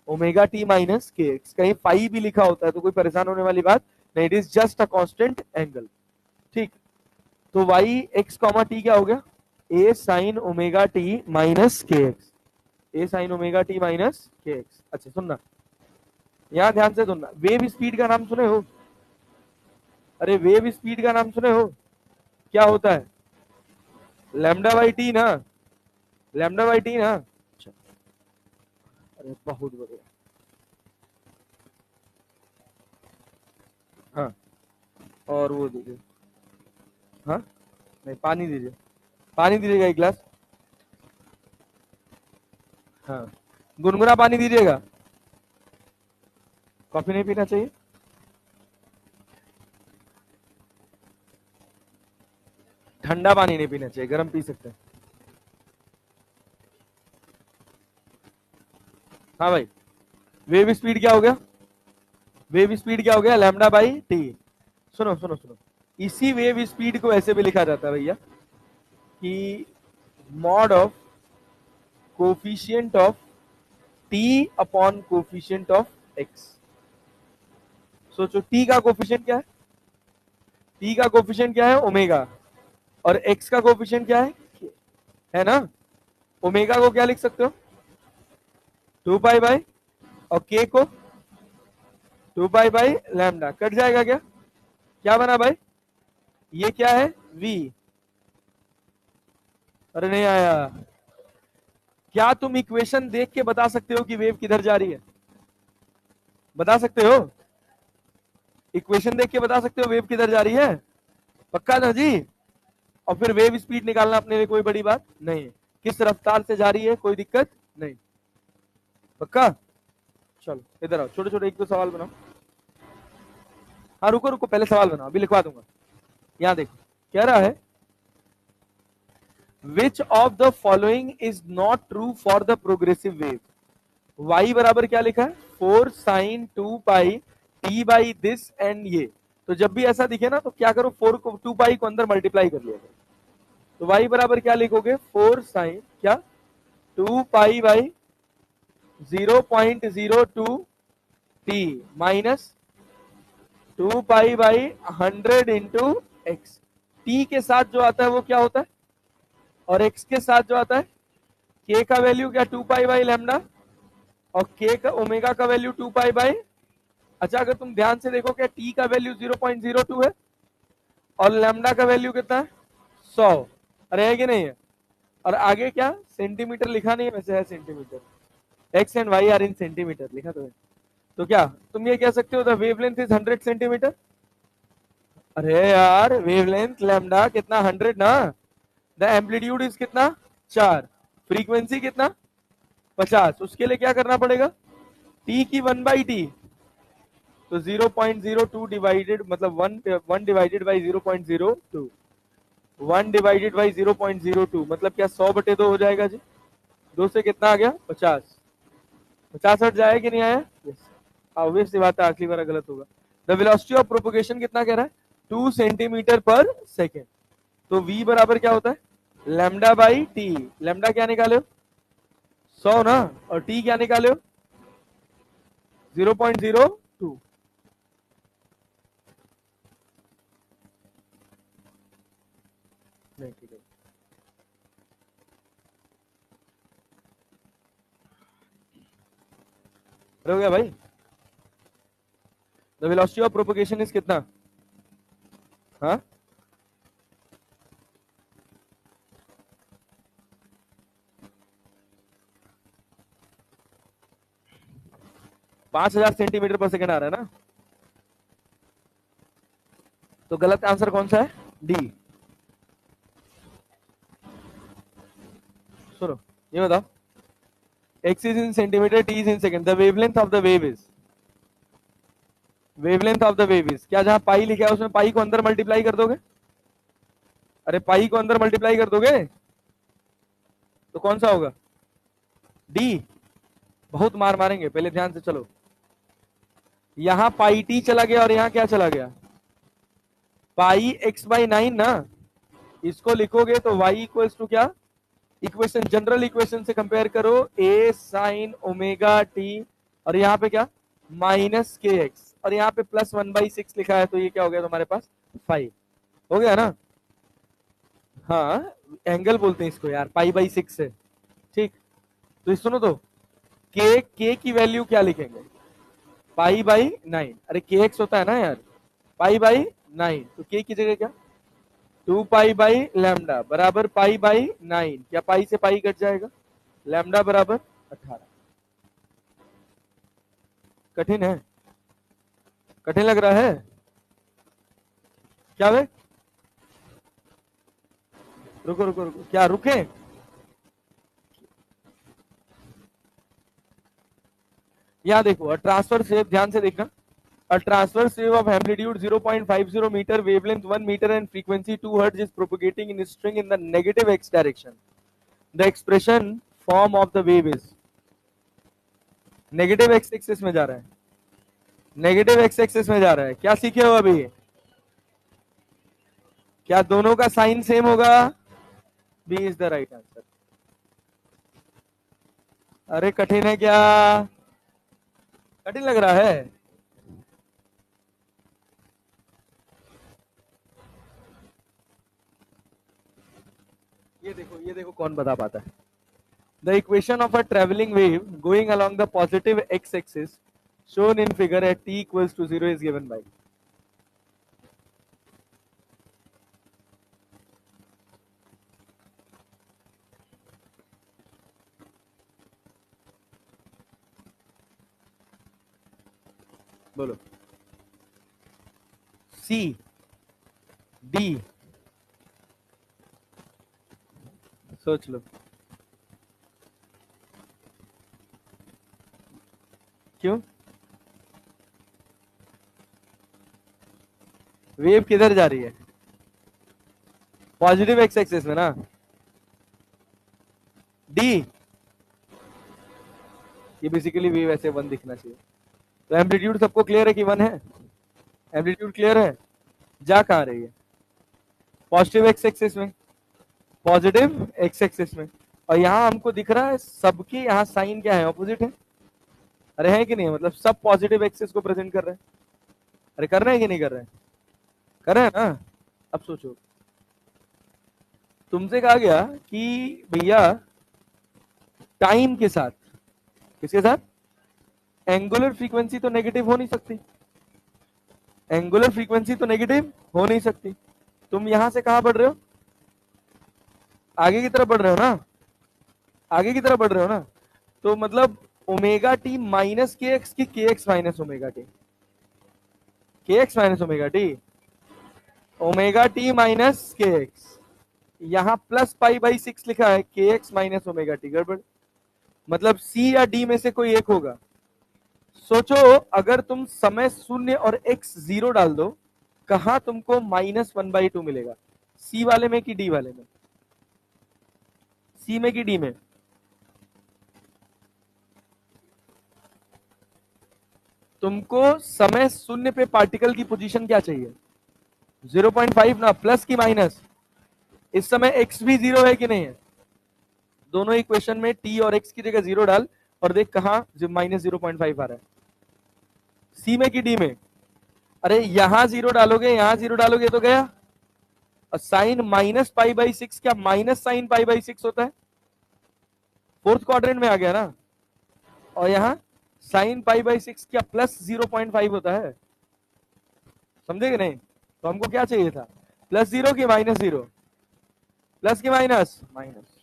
ओमेगा टी माइनस के एक्स, कहीं पाई भी लिखा होता है तो कोई परेशान होने वाली बात नहीं, it is just a constant angle, ठीक। तो y x कॉमा टी क्या हो गया, a sine omega T minus के एक्स, ए साइन ओमेगा टी माइनस के एक्स। अच्छा सुनना, यहां ध्यान से सुनना, वेव स्पीड का नाम सुने हो, अरे वेव स्पीड का नाम सुने हो, क्या होता है, लैम्डा बाई टी ना, लैम्डा बाई टी ना, अच्छा, अरे बहुत बढ़िया, हाँ, और वो दीजिए, हाँ नहीं पानी दीजिए, पानी दीजिएगा एक गिलास, हाँ गुनगुना पानी दीजिएगा, कॉफी नहीं पीना चाहिए, ठंडा पानी नहीं पीना चाहिए, गर्म पी सकते हैं, हाँ भाई, वेव स्पीड क्या हो गया, वेव स्पीड क्या हो गया, लैम्डा बाई टी। सुनो सुनो सुनो, इसी वेव स्पीड को ऐसे भी लिखा जाता है भैया कि mod of coefficient of T upon coefficient of x. सोचो टी का कोफिशिएंट क्या है, टी का कोफिशिएंट क्या है, ओमेगा, और एक्स का कोफिशिएंट क्या है ना, ओमेगा को क्या लिख सकते हो, 2 पाई बाई, और के को 2 पाई बाई लैम्डा, कट जाएगा क्या, क्या बना भाई, ये क्या है v, अरे नहीं आया, क्या तुम इक्वेशन देख के बता सकते हो कि वेव किधर जा रही है, बता सकते हो, इक्वेशन देख के बता सकते हो वेव किधर जा रही है, पक्का ना जी, और फिर वेव स्पीड निकालना अपने लिए कोई बड़ी बात नहीं है, किस रफ्तार से जा रही है कोई दिक्कत नहीं, पक्का। चलो इधर आओ, छोटे छोटे एक दो सवाल बनाओ, हाँ रुको रुको, पहले सवाल बनाओ, अभी लिखवा दूंगा, यहाँ देखो कह रहा है, which of the following is not true for the progressive wave, y बराबर क्या लिखा है, 4 sin 2 pi T by this and ये, तो जब भी ऐसा दिखे ना तो क्या करो, 2 पाई को अंदर मल्टीप्लाई कर लिया, तो y बराबर क्या लिखोगे, 4 sin क्या, 2 pi by 0.02 T minus 2 pi by 100 into x, T के साथ जो आता है वो क्या होता है, और एक्स के साथ जो आता है, के का वैल्यू क्या, 2 पाई बाई लैम्डा, और के का ओमेगा का वैल्यू 2 पाई बाई, अच्छा अगर तुम ध्यान से देखो क्या टी का वैल्यू 0.02 है, और लैम्डा का वैल्यू कितना है, 100, अरे है कि नहीं है, और आगे क्या सेंटीमीटर लिखा नहीं है, वैसे है centimetre, X and Y are in centimetre लिखा तो है, तो क्या तुम ये कह सकते हो द वेवलेंथ इज 100 सेंटीमीटर, अरे यार वेवलेंथ लैम्डा कितना 100 ना, द एम्पलीट्यूड इज कितना 4, फ्रीक्वेंसी कितना 50, उसके लिए क्या करना पड़ेगा, टी की 1/t, तो 0.02 डिवाइडेड मतलब 1 डिवाइडेड बाई 0.02, 1 डिवाइडेड बाई 0.02 मतलब क्या 100/2 हो जाएगा जी, 2 से कितना आ गया 50, 50 हट जाएगा कि नहीं आया, यस, ऑब्वियस सी बात है, आखिरी बार गलत होगा, द वेलोसिटी ऑफ प्रोपोगेशन कितना कह रहा है, 2 सेंटीमीटर पर सेकेंड, तो v बराबर क्या होता है, लैम्डा बाई टी, लैम्डा क्या निकाले हो 100 ना, और t क्या निकाले हो 0.02, नहीं ठीक है, हो गया भाई, the velocity of propagation is कितना, हाँ 5000 सेंटीमीटर पर सेकेंड आ रहा है ना, तो गलत आंसर कौन सा है? डी। सुनो, ये बताओ, x is in centimeter, t is in second, the wavelength of the wave is, wavelength of the wave is, क्या जहां पाई लिखा है उसमें पाई को अंदर मल्टीप्लाई कर दोगे? अरे पाई को अंदर मल्टीप्लाई कर दोगे तो कौन सा होगा? डी। बहुत मार मारेंगे, पहले ध्यान से चलो। यहां पाई टी चला गया और यहां क्या चला गया? पाई एक्स बाई 9 ना। इसको लिखोगे तो y इक्वल्स टू क्या? इक्वेशन, जनरल इक्वेशन से कंपेयर करो, a साइन ओमेगा टी, और यहाँ पे क्या? माइनस के एक्स, और यहाँ पे प्लस 1/6 लिखा है, तो ये क्या हो गया तुम्हारे पास? 5 हो गया ना। हाँ, एंगल बोलते हैं इसको यार, पाई/6 है। ठीक, तो सुनो तो, के की वैल्यू क्या लिखेंगे? पाई/9। अरे के एक्स होता है ना यार, पाई/9, तो के की जगह क्या? 2 पाई/लैम्डा बराबर पाई/9। क्या पाई से पाई कट जाएगा? लैम्डा बराबर 18। कठिन है? कठिन लग रहा है क्या वे? रुको रुको रुको, क्या रुके? यहाँ देखो, ट्रांसफर से ध्यान से देखना, a transverse wave of amplitude 0.50 meter, wavelength 1 meter and frequency 2 hertz is propagating in a string in the negative x direction. The expression form of the wave is, negative X axis में जा रहा है, negative X axis में जा रहा है। क्या सीखे हो अभी? क्या दोनों का साइन सेम होगा? B is the right answer. अरे कठिन है क्या? कठिन लग रहा है? ये देखो कौन बता पाता है। The equation of a traveling wave going along the positive x-axis shown in figure at t equals to 0 is given by, बोलो। सी, डी, सोच लो। क्यों? वेव किधर जा रही है? पॉजिटिव एक्स एक्सिस में ना। डी, ये बेसिकली वेव ऐसे 1 दिखना चाहिए। तो एम्पलीट्यूड सबको क्लियर है कि 1 है? एम्पलीट्यूड क्लियर है? जा कहां रही है? पॉजिटिव एक्स एक्सिस में, पॉजिटिव एक्स एक्सिस में। और यहां हमको दिख रहा है सबके यहां साइन क्या है? ऑपोजिट है। अरे है कि नहीं? मतलब सब पॉजिटिव एक्सिस को प्रेजेंट कर रहे हैं। अरे कर रहे हैं कि नहीं कर रहे हैं? कर रहे हैं ना। अब सोचो, तुमसे कहा गया कि भैया टाइम के साथ, किसके साथ? एंगुलर फ्रीक्वेंसी तो नेगेटिव हो नहीं सकती, एंगुलर फ्रीक्वेंसी तो नेगेटिव हो नहीं सकती। तुम यहां से कहां बढ़ रहे हो? आगे की तरफ बढ़ रहे हो ना, आगे की तरफ बढ़ रहे हो ना। तो मतलब ओमेगा टी माइनस के एक्स की के एक्स माइनस ओमेगा टी, के x minus omega T, omega T minus के एक्स। यहां प्लस पाई/6 लिखा है, के एक्स माइनस ओमेगा टी, गड़बड़। मतलब सी या डी में से कोई एक होगा। सोचो, अगर तुम समय 0 और x 0 डाल दो, कहां तुमको -1/2 मिलेगा? सी वाले में कि डी वाले में? सी में कि डी में? तुमको समय 0 पे पार्टिकल की पोजीशन क्या चाहिए? 0.5 ना, प्लस की माइनस? इस समय x भी 0 है कि नहीं है? दोनों इक्वेशन में t और x की जगह 0 डाल और देख कहां -0.5 आ रहा है, सी में कि डी में? अरे यहां 0 डालोगे, यहां 0 डालोगे तो गया। और साइन -पाई/6 क्या माइनस साइन पाई/6 होता है? फोर्थ क्वाड्रेंट में आ गया ना। और यहां साइन पाई/6 क्या प्लस 0.5 होता है? समझे कि नहीं? तो हमको क्या चाहिए था? +0 की -0? प्लस की माइनस? माइनस।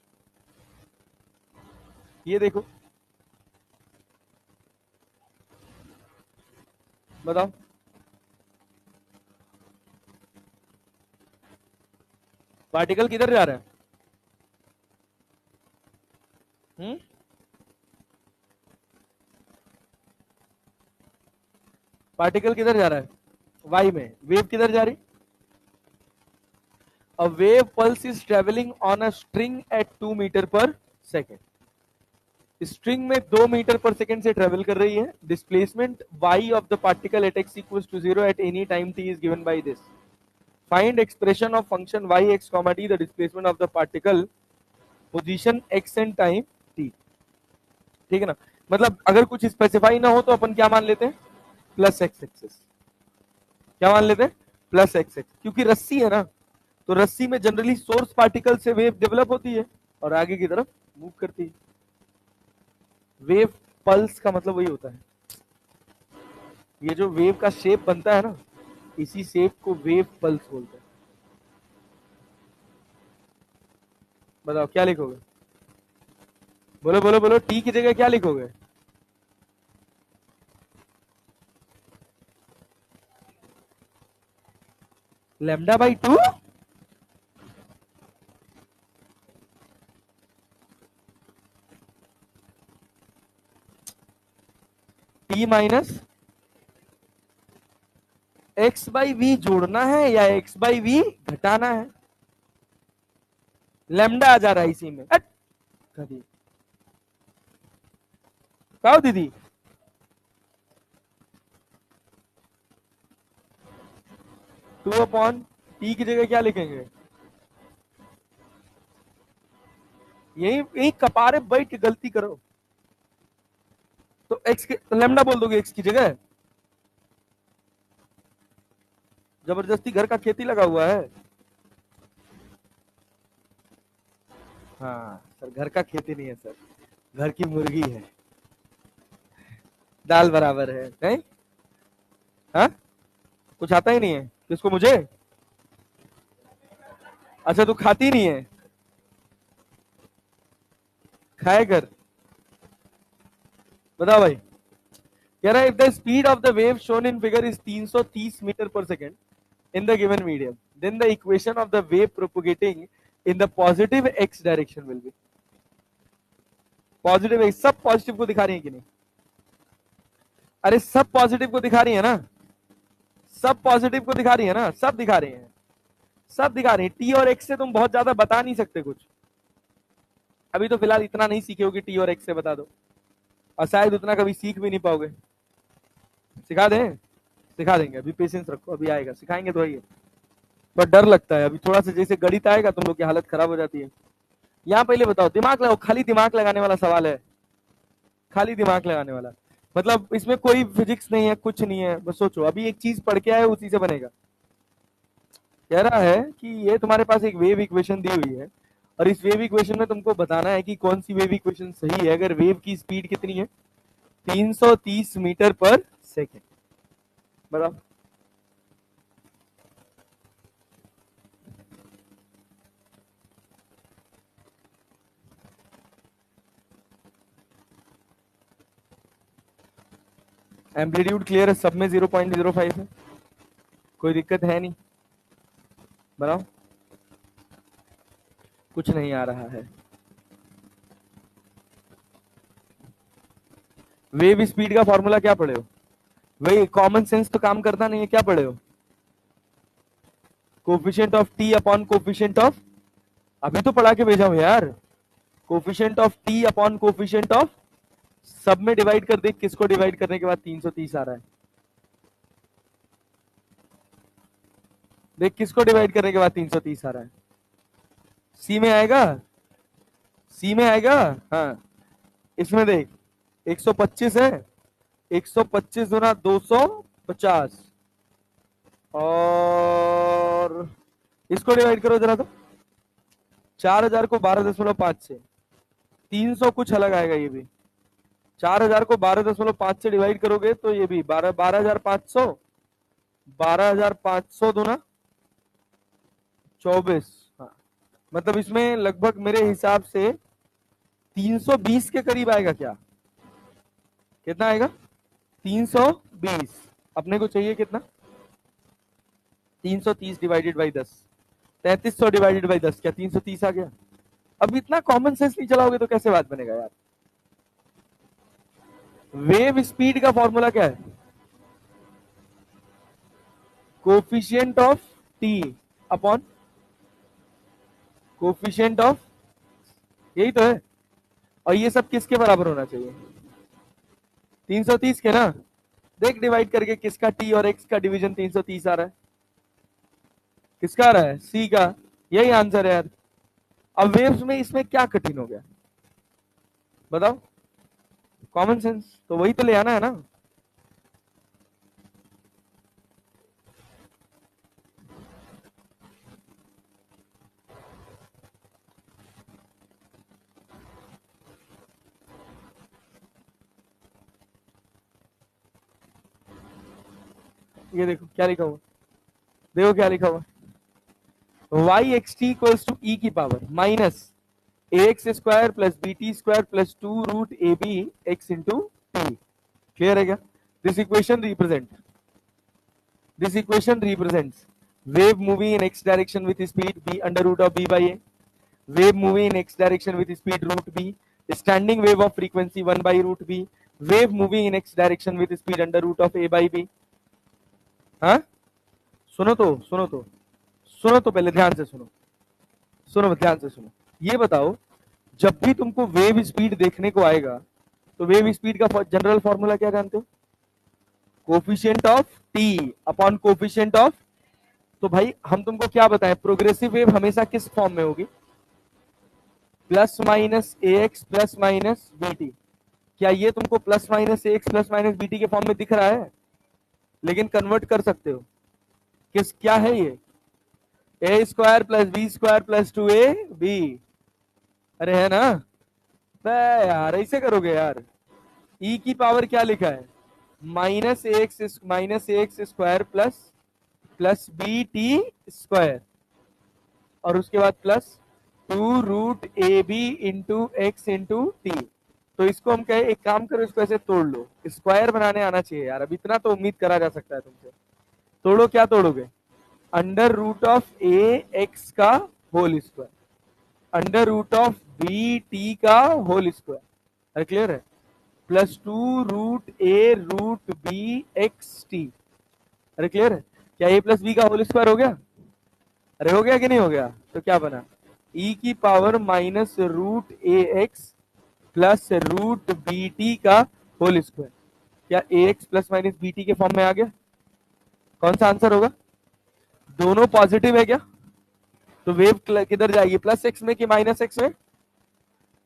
ये देखो, बताओ। पार्टिकल किधर जा रहा है? पार्टिकल किधर जा रहा है? वाई में। वेव किधर जा रही? A wave pulse is travelling on a string at 2 metre per second. String में 2 मीटर पर सेकेंड से ट्रेवल कर रही है। Displacement y of the particle at x equals to 0 at any time t is given by this. Find expression of function y x, t the displacement of the particle position x and time t। ठीक है ना? मतलब अगर कुछ specify ना हो तो अपन क्या मान लेते हैं? Plus x axis. क्या मान लेते हैं? प्लस एक्स एक्स, क्योंकि रस्सी है ना, तो रस्सी में जनरली सोर्स पार्टिकल से वेव डेवलप होती है और आगे की तरफ मूव करती है। वेव पल्स का मतलब वही होता है। ये जो वेव का शेप बनता है ना, इसी शेप को वेव पल्स बोलते हैं। बताओ क्या लिखोगे? बोलो बोलो बोलो, टी की जगह क्या लिखोगे? Lambda by 2। T minus x by v जोड़ना है या एक्स बाई वी घटाना है? लैम्डा आ जा रहा है इसी में। कहो दीदी, टू अपॉन टी की जगह क्या लिखेंगे? यही यही कपारे बैठ के गलती करो। तो एक्स के लैम्डा बोल दोगे एक्स की जगह? जबरदस्ती घर का खेती लगा हुआ है। हाँ सर, घर का खेती नहीं है सर, घर की मुर्गी है। दाल बराबर है नहीं? हाँ, कुछ आता ही नहीं है किसको? मुझे? अच्छा तू खाती नहीं है, खाए कर। बताओ भाई। कह रहा है if the speed of the wave shown in figure is 330 metre per second in the given medium, then the equation of the wave propagating in the positive x direction will be। Positive x, सब positive को दिखा रही है कि नहीं? अरे सब positive को दिखा रही है ना, सब पॉजिटिव को दिखा रही है ना, सब दिखा रही है, सब दिखा रही है। टी और एक्स से तुम बहुत ज्यादा बता नहीं सकते कुछ। अभी तो फिलहाल इतना नहीं सीखे हो कि टी और एक्स से बता दो, और शायद उतना कभी सीख भी नहीं पाओगे। सिखा दें? सिखा देंगे, अभी पेशेंस रखो, अभी आएगा, सिखाएंगे तो आइए। पर डर लगता है अभी थोड़ा सा, जैसे गणित आएगा तुम लोग की हालत खराब हो जाती है। यहाँ पहले बताओ, दिमाग लगाओ, खाली दिमाग लगाने वाला सवाल है, खाली दिमाग लगाने वाला। मतलब इसमें कोई फिजिक्स नहीं है, कुछ नहीं है, बस सोचो। अभी एक चीज पढ़ के आए उसी से बनेगा। कह रहा है कि ये तुम्हारे पास एक वेव इक्वेशन दी हुई है, और इस वेव इक्वेशन में तुमको बताना है कि कौन सी वेव इक्वेशन सही है अगर वेव की स्पीड कितनी है? 330 मीटर पर सेकेंड। बताओ। एम्पलीट्यूड क्लियर है, सब में 0.05 है, कोई दिक्कत है नहीं। बताओ। कुछ नहीं आ रहा है। वेव स्पीड का फॉर्मूला क्या पढ़े हो? वही कॉमन सेंस तो काम करता नहीं है, क्या पढ़े हो? Coefficient of T upon coefficient of, अभी तो पढ़ा के भेजा हूं यार। Coefficient of T upon coefficient of, सब में डिवाइड कर दे, किसको डिवाइड करने के बाद 330 आ रहा है? देख किसको डिवाइड करने के बाद 330 आ रहा है? सी में आएगा, सी में आएगा। हाँ, इसमें देख 125 है, 125 गुना 250, और इसको डिवाइड करो जरा तो, 4000 को 12.5 से, 300 कुछ अलग आएगा ये भी। 4000 को 12.5 से डिवाइड करोगे तो ये भी 12,500, 12,500 दूना 24। हाँ, मतलब इसमें लगभग मेरे हिसाब से 320 के करीब आएगा। क्या कितना आएगा? 320। अपने को चाहिए कितना, 330 डिवाइडेड बाई 10, 3300 डिवाइडेड बाई 10, क्या 330 आ गया? अब इतना कॉमन सेंस नहीं चलाओगे तो कैसे बात बनेगा यार। वेव स्पीड का फॉर्मूला क्या है, coefficient of T upon coefficient of, यही तो है। और ये सब किसके बराबर होना चाहिए, 330 के ना। देख डिवाइड करके किसका टी और एक्स का डिवीजन 330 आ रहा है, किसका आ रहा है, सी का। यही आंसर है यार। अब वेव्स में इसमें क्या कठिन हो गया बताओ, कॉमन सेंस तो वही तो ले आना है ना। ये देखो क्या लिखा हुआ, देखो क्या लिखा हुआ, y x t equals to e की power minus a x square plus b t square plus 2√ab x into t. Clear है क्या? This equation represent, this equation represents wave moving in x direction with speed b under root of b by a, wave moving in x direction with speed root b, standing wave of frequency 1 by root b, wave moving in x direction with speed under root of a by b। हाँ, सुनो तो सुनो तो सुनो तो, पहले ध्यान से सुनो, सुनो ध्यान से सुनो। ये बताओ, जब भी तुमको वेव स्पीड देखने को आएगा तो वेव स्पीड का जनरल फॉर्मूला क्या जानते हो, coefficient of T upon coefficient of. तो भाई हम तुमको क्या बताएं, प्रोग्रेसिव वेव हमेशा किस फॉर्म में होगी, plus minus a x plus minus b t. क्या ये तुमको plus minus a x plus minus b t के फॉर्म में दिख रहा है, लेकिन कन्वर्ट कर सकते हो किस, क्या है ये, a square plus b square plus 2ab। अरे है ना, यार ऐसे करोगे यार। ई की पावर क्या लिखा है, minus a x square plus plus b t square, और उसके बाद plus 2√ab into x into t. तो इसको हम कहे, एक काम करो, इसको ऐसे तोड़ लो, स्क्वायर बनाने आना चाहिए यार, अब इतना तो उम्मीद करा जा सकता है तुमसे। तोड़ो, क्या तोड़ोगे, under root of a x का whole square under root of b t का होल स्क्वायर। अरे क्लियर है, प्लस 2√a√b एक्स टी। अरे क्लियर है, क्या ए प्लस बी का होल स्क्वायर हो गया, अरे हो गया कि नहीं हो गया, तो क्या बना, ई की power minus root a x plus root b t का होल स्क्वायर। क्या a x plus minus b t के फॉर्म में आ गया, कौन सा आंसर होगा, दोनों पॉजिटिव है क्या, तो वेव किधर जाएगी, प्लस एक्स में कि माइनस एक्स में,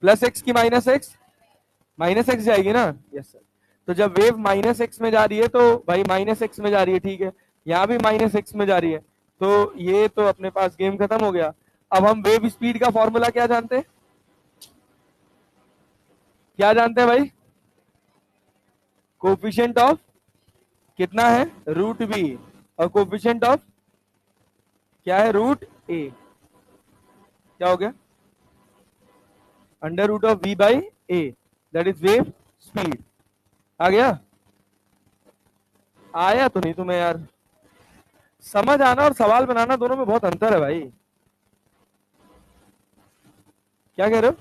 प्लस एक्स की माइनस एक्स जाएगी ना, यस सर। तो जब वेव माइनस एक्स में जा रही है तो भाई माइनस एक्स में जा रही है, ठीक है, यहाँ भी माइनस एक्स में जा रही है, तो ये तो अपने पास गेम खत्म हो गया। अब हम वेव स्पीड का फॉर्मूला क्या जानते हैं, क्या जानते हैं भाई, कोफिशिएंट ऑफ कितना है, रूट बी, और कोफिशिएंट ऑफ क्या है, रूट ए। क्या हो गया, under root of v by a, that is wave speed. आ गया, आया तो नहीं तुम्हें यार, समझ आना और सवाल बनाना दोनों में बहुत अंतर है भाई। क्या कह रहे हो,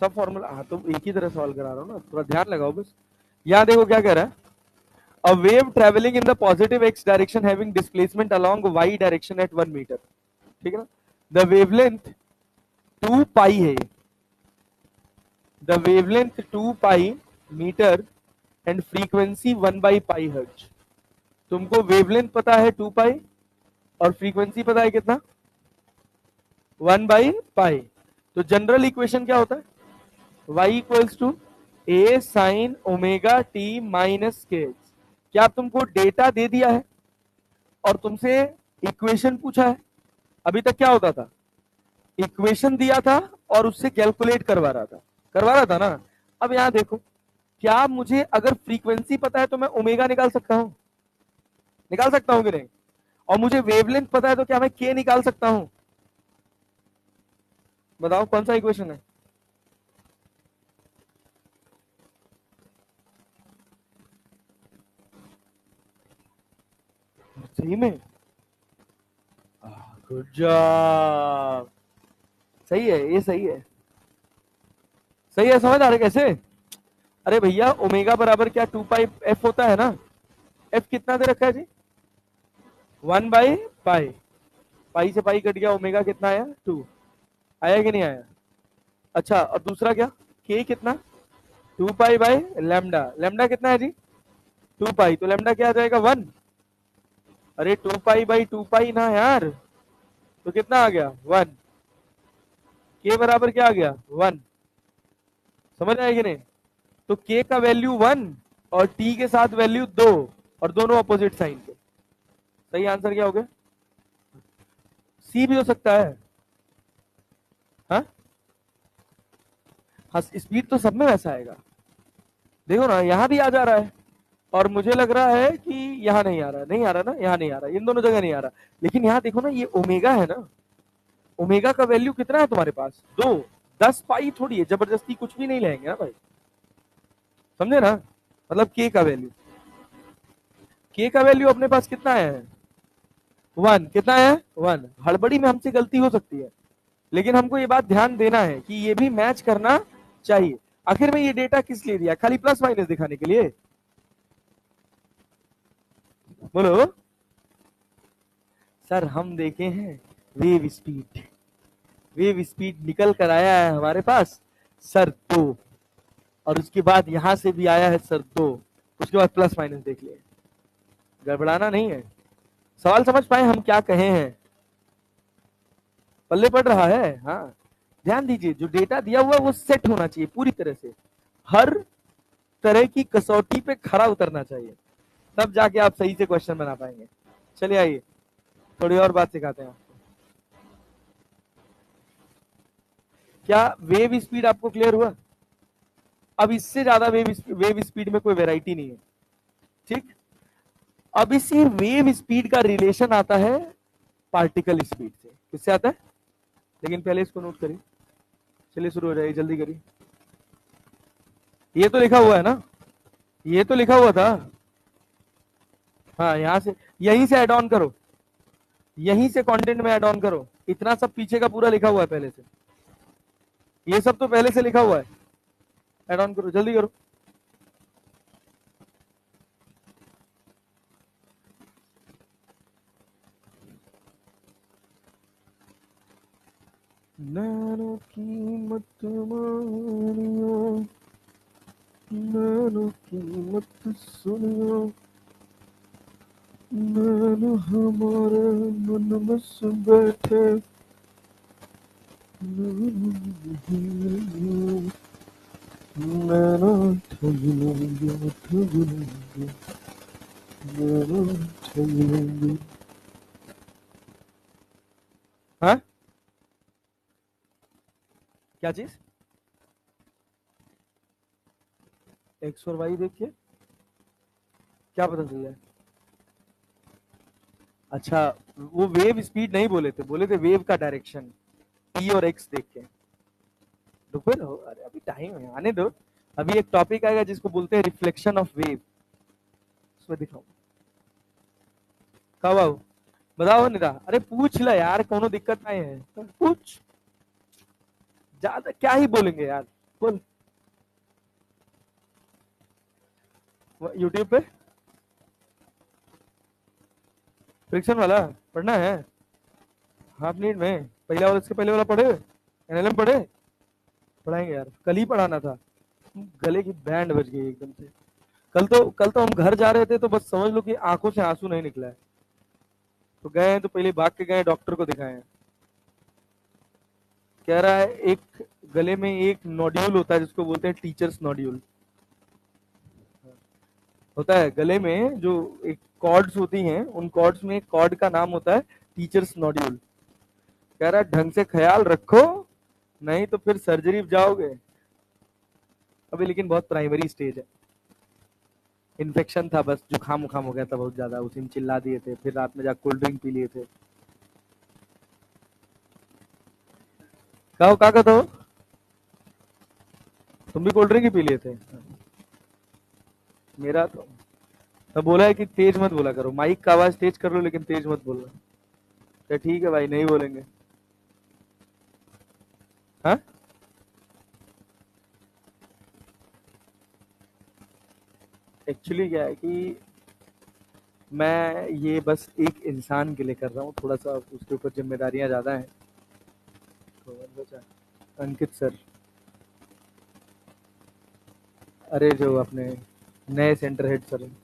सब फॉर्मूला, हाँ तो एक ही तरह सवाल करा रहा हूँ ना, थोड़ा ध्यान लगाओ बस। यहाँ देखो क्या कह रहा है, a wave travelling in the positive x direction having displacement along y direction at 1 metre, ठीक है ना, द वेवलेंथ 2 पाई है, the wavelength 2 pi metre and frequency 1 by pi hertz. तुमको वेवलेंथ पता है 2 पाई और फ्रीक्वेंसी पता है कितना, 1 बाई पाई। तो जनरल इक्वेशन क्या होता है, y equals to A sine omega T minus k. क्या तुमको डेटा दे दिया है और तुमसे इक्वेशन पूछा है, अभी तक क्या होता था, इक्वेशन दिया था और उससे कैलकुलेट करवा रहा था ना। अब यहां देखो, क्या मुझे अगर फ्रीक्वेंसी पता है तो मैं ओमेगा निकाल सकता हूं कि नहीं, और मुझे वेवलेंथ पता है तो क्या मैं के निकाल सकता हूं, बताओ कौन सा इक्वेशन है, सही में? गुड जॉब, सही है, ये सही है, सही है। समझ आ रहे कैसे? अरे भैया ओमेगा बराबर क्या 2 पाई एफ होता है ना। एफ कितना दे रखा है जी? 1/पाई। पाई से पाई कट गया, ओमेगा कितना आया? 2। आया कि नहीं आया? अच्छा, और दूसरा क्या? के कितना? 2 पाई बाई लैम्डा। लैम्डा कितना है जी? 2 पाई, तो लैम्डा क्या आ जाएगा? 1। अरे 2 पाई बाई 2 पाई ना यार, तो कितना आ गया? 1। के बराबर क्या आ गया? 1। समझ आएगी नहीं? तो के का वैल्यू 1 और टी के साथ वैल्यू 2, और दोनों अपोजिट साइन के। सही आंसर क्या हो गया? सी भी हो सकता है। हाँ हाँ, स्पीड तो सब में वैसा आएगा। देखो ना, यहां भी आ जा रहा है, और मुझे लग रहा है कि यहाँ नहीं आ रहा, नहीं आ रहा ना, यहाँ नहीं आ रहा, इन दोनों जगह नहीं आ रहा। लेकिन यहाँ देखो ना, ये ओमेगा है ना, ओमेगा का वैल्यू कितना है तुम्हारे पास? 2। 10 पाई थोड़ी है, जबरदस्ती कुछ भी नहीं लेंगे ना भाई, समझे ना? मतलब के का वैल्यू अपने पास कितना है? 1। कितना है? 1। हड़बड़ी में हमसे गलती हो सकती है, लेकिन हमको ये बात ध्यान देना है कि ये भी मैच करना चाहिए। आखिर में ये डेटा किस लिए दिया? खाली प्लस माइनस दिखाने के लिए? बोलो सर, हम देखे हैं वेव स्पीड। वेव स्पीड निकल कर आया है हमारे पास सर 2, और उसके बाद यहां से भी आया है सर 2, उसके बाद प्लस माइनस देख लिए। गड़बड़ाना नहीं है। सवाल समझ पाए हम क्या कहे हैं? पल्ले पड़ रहा है? हाँ, ध्यान दीजिए, जो डेटा दिया हुआ है वो सेट होना चाहिए पूरी तरह से, हर तरह की कसौटी पे खरा उतरना चाहिए, तब जाके आप सही से क्वेश्चन बना पाएंगे। चलिए आइए, थोड़ी और बात सिखाते हैं आपको। क्या वेव स्पीड आपको क्लियर हुआ? अब इससे ज्यादा वेव स्पीड में कोई वेराइटी नहीं है, ठीक? अब इसी वेव स्पीड का रिलेशन आता है पार्टिकल स्पीड से। किससे आता है? लेकिन पहले इसको नोट करिए। चलिए शुरू हो जाइए, जल्दी करिए। ये तो लिखा हुआ है ना, ये तो लिखा हुआ था। हाँ, यहां से, यहीं से ऐड ऑन करो, यहीं से कंटेंट में ऐड ऑन करो। इतना सब पीछे का पूरा लिखा हुआ है पहले से, ये सब तो पहले से लिखा हुआ है। ऐड ऑन करो, जल्दी करो। नानो कीमत मानियो, नानो कीमत सुनियो, नानो हमारे मन में से बैठे, नानो ठगलेंगे ठगलेंगे, नानो ठगलेंगे। हाँ, क्या चीज? एक्स और वाई देखिए, क्या पता चल जाए? अच्छा, वो वेव स्पीड नहीं बोले थे, बोले थे वेव का डायरेक्शन, पी और एक्स देख के। रुको रहो, अरे अभी टाइम है, आने दो। अभी एक टॉपिक आएगा जिसको बोलते हैं रिफ्लेक्शन ऑफ वेव, उसमें दिखाऊं। कब आओ? बताओ निदा, अरे पूछ ला यार, कोनो दिक्कत नहीं है तो पूछ। ज्यादा क्या ही बोलेंगे यार, बोल। यूट्यूब पे फ्रिक्शन वाला पढ़ना है? हाफ मिनट में पहला वाला, इसके पहले वाला पढ़े? एनएलएम पढ़े? पढ़ाएंगे यार, कल ही पढ़ाना था। गले की बैंड बज गई एकदम से। कल तो हम घर जा रहे थे, तो बस समझ लो कि आंखों से आंसू नहीं निकला है। तो गए हैं, तो पहले भाग के गए डॉक्टर को दिखाए हैं। कह रहा है एक गले में एक नोड्यूल होता है जिसको बोलते हैं टीचर्स नोड्यूल। होता है गले में जो एक कॉर्ड्स होती हैं, उन कॉर्ड्स में एक कॉर्ड का नाम होता है टीचर्स नोड्यूल। कह रहा है ढंग से ख्याल रखो, नहीं तो फिर सर्जरी जाओगे। अभी लेकिन बहुत प्राइमरी स्टेज है, इन्फेक्शन था बस, जुकाम उखाम हो गया था बहुत ज्यादा, उसी में चिल्ला दिए थे, फिर रात में जाकर कोल्ड ड्रिंक पी लिए थे। कहो क्या कहते हो? तुम भी कोल्ड ड्रिंक ही पी लिए थे? मेरा तो तो बोला है कि तेज मत बोला करो, माइक का आवाज तेज कर लो लेकिन तेज मत बोलना। तो ठीक है भाई, नहीं बोलेंगे। हाँ, एक्चुअली क्या है कि मैं ये बस एक इंसान के लिए कर रहा हूँ, थोड़ा सा उसके ऊपर जिम्मेदारियां ज्यादा हैं। तो बचा अंकित सर, अरे जो अपने नए सेंटर हेड सर हैं।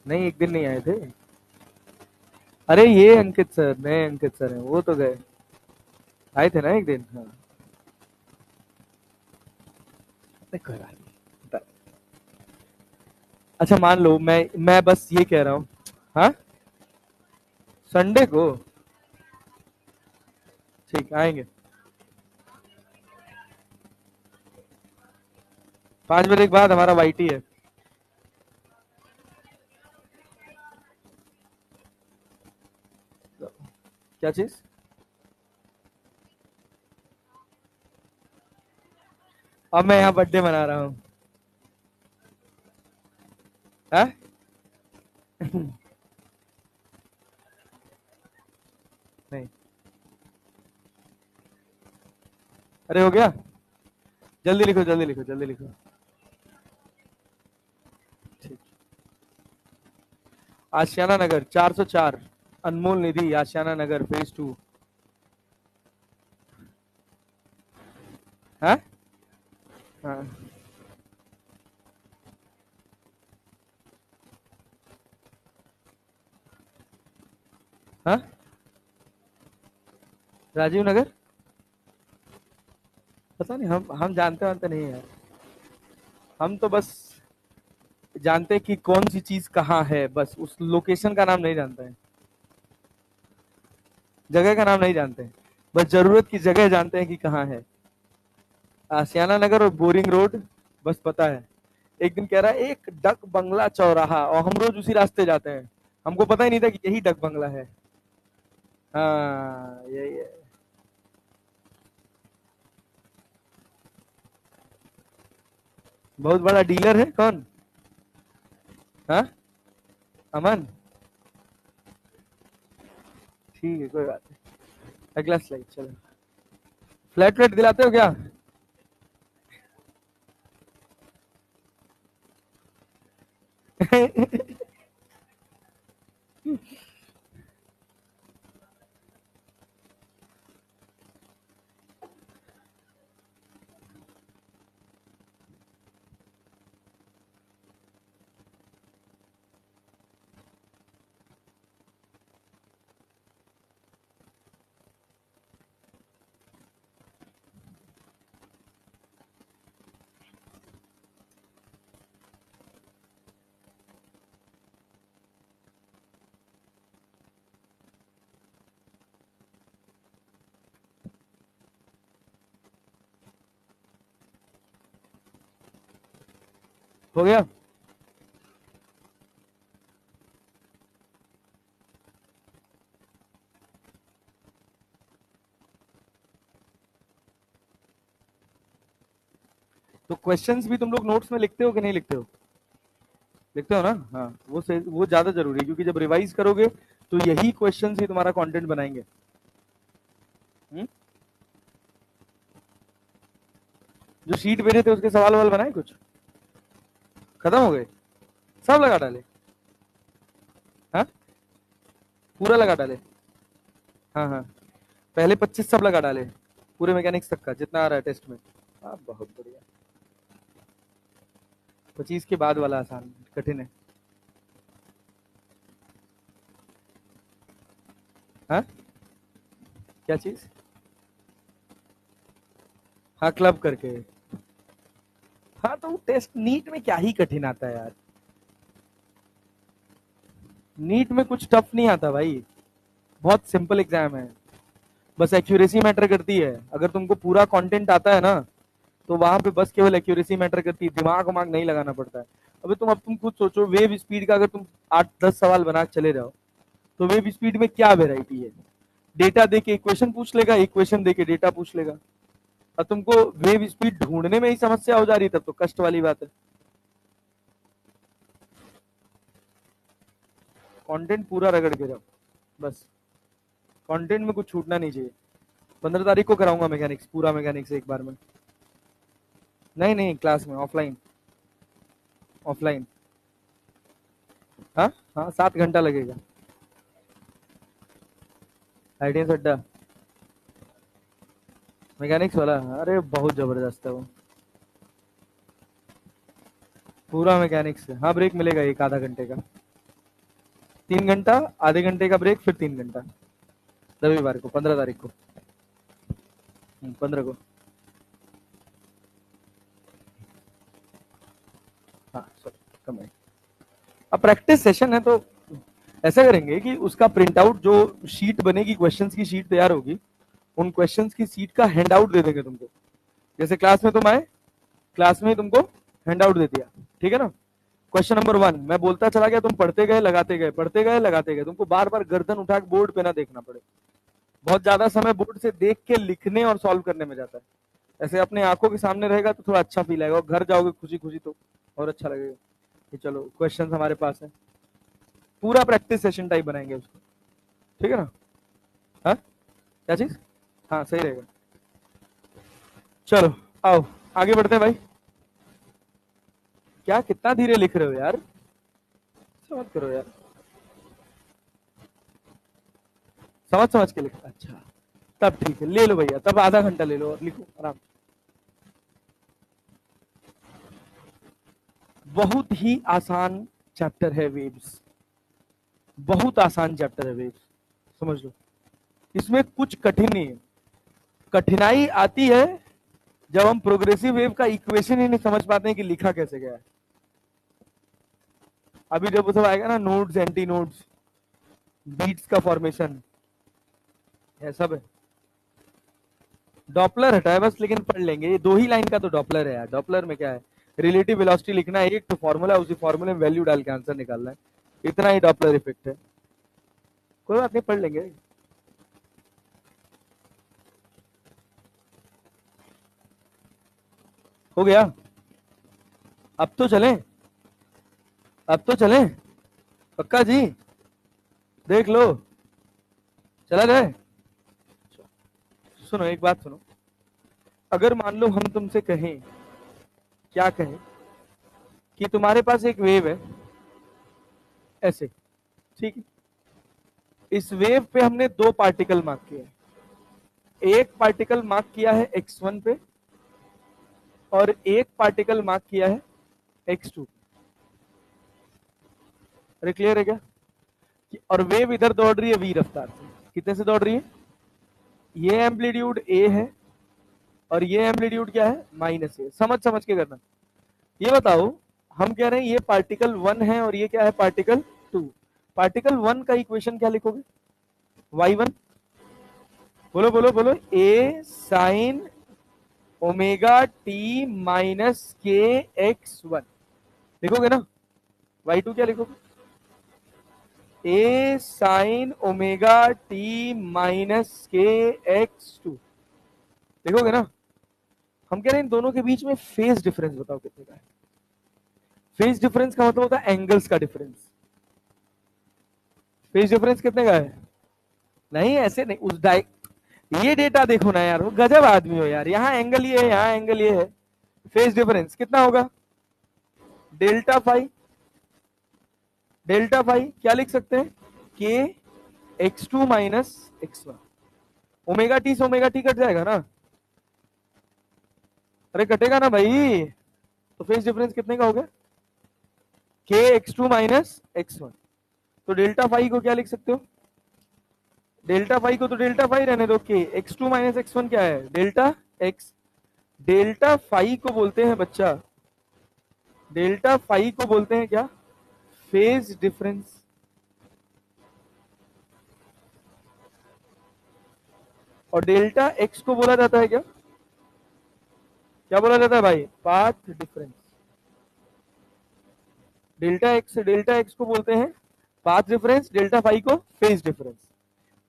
नहीं, एक दिन नहीं आए थे। अरे ये अंकित सर, नए अंकित सर हैं, वो तो गए, आए थे ना एक दिन। हाँ, नहीं, कोई बात नहीं। अच्छा मान लो, मैं बस ये कह रहा हूँ। हाँ, संडे को ठीक आएंगे। 5 बजे के बाद हमारा वाईटी है। क्या चीज? अब मैं यहाँ बर्थडे मना रहा हूँ। हाँ? नहीं, अरे हो गया, जल्दी लिखो जल्दी लिखो जल्दी लिखो। ठीक, आशियाना नगर 404, अनमोल निधि, आशियाना नगर, फेज 2। हाँ, हाँ, हाँ, राजीव नगर। पता नहीं, हम जानते वानते नहीं यार। हम तो बस जानते हैं कि कौन सी चीज कहाँ है, बस उस लोकेशन का नाम नहीं जानते हैं, जगह का नाम नहीं जानते हैं। बस जरूरत की जगह जानते हैं कि कहाँ है। आशियाना नगर और बोरिंग रोड बस पता है। एक दिन कह रहा है एक डक बंगला चौराहा, और हम रोज उसी रास्ते जाते हैं। हमको पता ही नहीं था कि यही डक बंगला है। हाँ, यही है। बहुत बड़ा डीलर है कौन? हाँ, अमन। ठीक है, कोई बात नहीं। अगला स्लाइड चलो। फ्लैट फ्लैट दिलाते हो क्या? हो गया। तो क्वेश्चंस भी तुम लोग नोट्स में लिखते हो कि नहीं लिखते हो? लिखते हो ना? हाँ, वो ज्यादा जरूरी है, क्योंकि जब रिवाइज करोगे तो यही क्वेश्चंस ही तुम्हारा कंटेंट बनाएंगे। हुँ? जो शीट भेजे थे उसके सवाल वाल बनाए कुछ? खत्म हो गए? सब लगा डाले? हाँ, पूरा लगा डाले? हाँ, हाँ, पहले 25 सब लगा डाले, पूरे मैकेनिक्स तक का जितना आ रहा है टेस्ट में। हाँ, बहुत बढ़िया। 25 के बाद वाला आसान कठिन है। हाँ, क्या चीज? हाँ, क्लब करके। हाँ, तो टेस्ट नीट में क्या ही कठिन आता है यार। नीट में कुछ टफ नहीं आता भाई, बहुत सिंपल एग्जाम है। बस एक्यूरेसी मैटर करती है। अगर तुमको पूरा कंटेंट आता है ना, तो वहां पे बस केवल एक्यूरेसी मैटर करती है, दिमाग वमाग नहीं लगाना पड़ता है। अबे तुम खुद सोचो, वेव स्पीड का अगर तुम 8-10 सवाल बना के चले जाओ, तो वेव स्पीड में क्या वेराइटी है? डेटा देके इक्वेशन पूछ लेगा, इक्वेशन देके डेटा पूछ लेगा। और तुमको वेव स्पीड ढूंढने में ही समस्या हो जा रही है, तब तो कष्ट वाली बात है। कंटेंट पूरा रगड़ के जाओ, बस कंटेंट में कुछ छूटना नहीं चाहिए। 15 तारीख को कराऊंगा मैकेनिक्स, पूरा मैकेनिक्स एक बार में। नहीं नहीं, क्लास में, ऑफलाइन। ऑफलाइन, हाँ हाँ, 7 घंटा लगेगा। आईटीएस अड्डा मैकेनिक्स वाला, अरे बहुत जबरदस्त है वो, पूरा मैकेनिक्स है। हाँ, ब्रेक मिलेगा एक आधा घंटे का, 3 घंटा, आधे घंटे का ब्रेक, फिर 3 घंटा। रविवार को, 15 तारीख को, 15 को। हाँ सर, कम है। अब प्रैक्टिस सेशन है तो ऐसा करेंगे कि उसका प्रिंट आउट, जो शीट बनेगी, क्वेश्चंस की शीट तैयार होगी, उन क्वेश्चंस की सीट का हैंड आउट दे देंगे तुमको। जैसे क्लास में तुम आए, क्लास में ही तुमको हैंड आउट दे दिया, ठीक है ना। क्वेश्चन नंबर 1 मैं बोलता चला गया, तुम पढ़ते गए, लगाते गए, पढ़ते गए, लगाते गए। तुमको बार बार गर्दन उठा के बोर्ड पे ना देखना पड़े। बहुत ज्यादा समय बोर्ड से देख के लिखने और सॉल्व करने में जाता है। ऐसे अपने आंखों के सामने रहेगा तो थोड़ा अच्छा फील आएगा, और घर जाओगे खुशी खुशी तो और अच्छा लगेगा कि चलो क्वेश्चन हमारे पास है। पूरा प्रैक्टिस सेशन टाइप बनाएंगे उसको, ठीक है ना। हाँ, क्या चीज, हाँ सही रहेगा। चलो आओ आगे बढ़ते हैं भाई। क्या कितना धीरे लिख रहे हो यार, समझ करो यार, समझ समझ के लिखो। अच्छा, तब ठीक है, ले लो भैया, तब आधा घंटा ले लो और लिखो आराम। बहुत ही आसान चैप्टर है वेव्स, बहुत आसान चैप्टर है वेव्स, समझ लो। इसमें कुछ कठिन नहीं है। कठिनाई आती है जब हम प्रोग्रेसिव वेव का इक्वेशन ही नहीं समझ पाते हैं कि लिखा कैसे गया है। अभी जब वो सब आएगा ना, नोड्स, एंटी नोड्स, बीट्स का फॉर्मेशन, है सब है। डॉपलर हटा है बस, लेकिन पढ़ लेंगे, ये 2 ही लाइन का तो डॉपलर है यार। डॉपलर में क्या है, रिलेटिव वेलोसिटी लिखना है, एक तो फॉर्मूला, उसी फॉर्मूले में वैल्यू डाल के आंसर निकालना है, इतना ही डॉपलर इफेक्ट है। कोई बात नहीं, पढ़ लेंगे। हो गया, अब तो चलें, अब तो चलें, पक्का जी, देख लो, चला जाए। सुनो एक बात सुनो, अगर मान लो हम तुमसे कहें, क्या कहें, कि तुम्हारे पास एक वेव है ऐसे, ठीक है। इस वेव पे हमने 2 पार्टिकल मार्क किए हैं। एक पार्टिकल मार्क किया है x1 पे, और एक पार्टिकल मार्क किया है x2। अरे क्लियर है क्या, और वेव इधर दौड़ रही है v रफ्तार से। कितने से दौड़ रही है, ये एम्पलीट्यूड a है और ये एम्पलीट्यूड क्या है, -a। समझ समझ के करना। ये बताओ, हम कह रहे हैं ये पार्टिकल 1 है और ये क्या है, पार्टिकल 2। पार्टिकल 1 का इक्वेशन क्या लिखोगे, y1, बोलो बोलो बोलो, a sine omega T minus के x1 लिखोगे ना। y2 क्या लिखोगे, a sine omega T minus के x2 लिखोगे ना। हम कह रहे हैं इन दोनों के बीच में फेज डिफरेंस बताओ कितने का है। फेज डिफरेंस का मतलब होता है एंगल्स का डिफरेंस। फेज डिफरेंस कितने का है, नहीं ऐसे नहीं, उस ये डेटा देखो ना यार, वो गजब आदमी हो यार। यहाँ एंगल ये है, यहाँ एंगल ये है, फेज डिफरेंस कितना होगा, डेल्टा फाई। डेल्टा फाई क्या लिख सकते हैं, के x2 minus x1। Omega T से ओमेगा टी कट जाएगा ना, अरे कटेगा ना भाई। तो फेज डिफरेंस कितने का होगा, के x2 माइनस x1। तो डेल्टा फाई को क्या लिख सकते हो, डेल्टा फाई को तो डेल्टा फाई रहने दो, के x2 माइनस x1 क्या है, डेल्टा x। डेल्टा फाई को बोलते हैं बच्चा, डेल्टा फाई को बोलते हैं क्या, फेज डिफरेंस। और डेल्टा एक्स को बोला जाता है क्या, क्या बोला जाता है भाई, पाथ डिफरेंस। डेल्टा एक्स को बोलते हैं पाथ डिफरेंस, डेल्टा फाई को फेज डिफरेंस।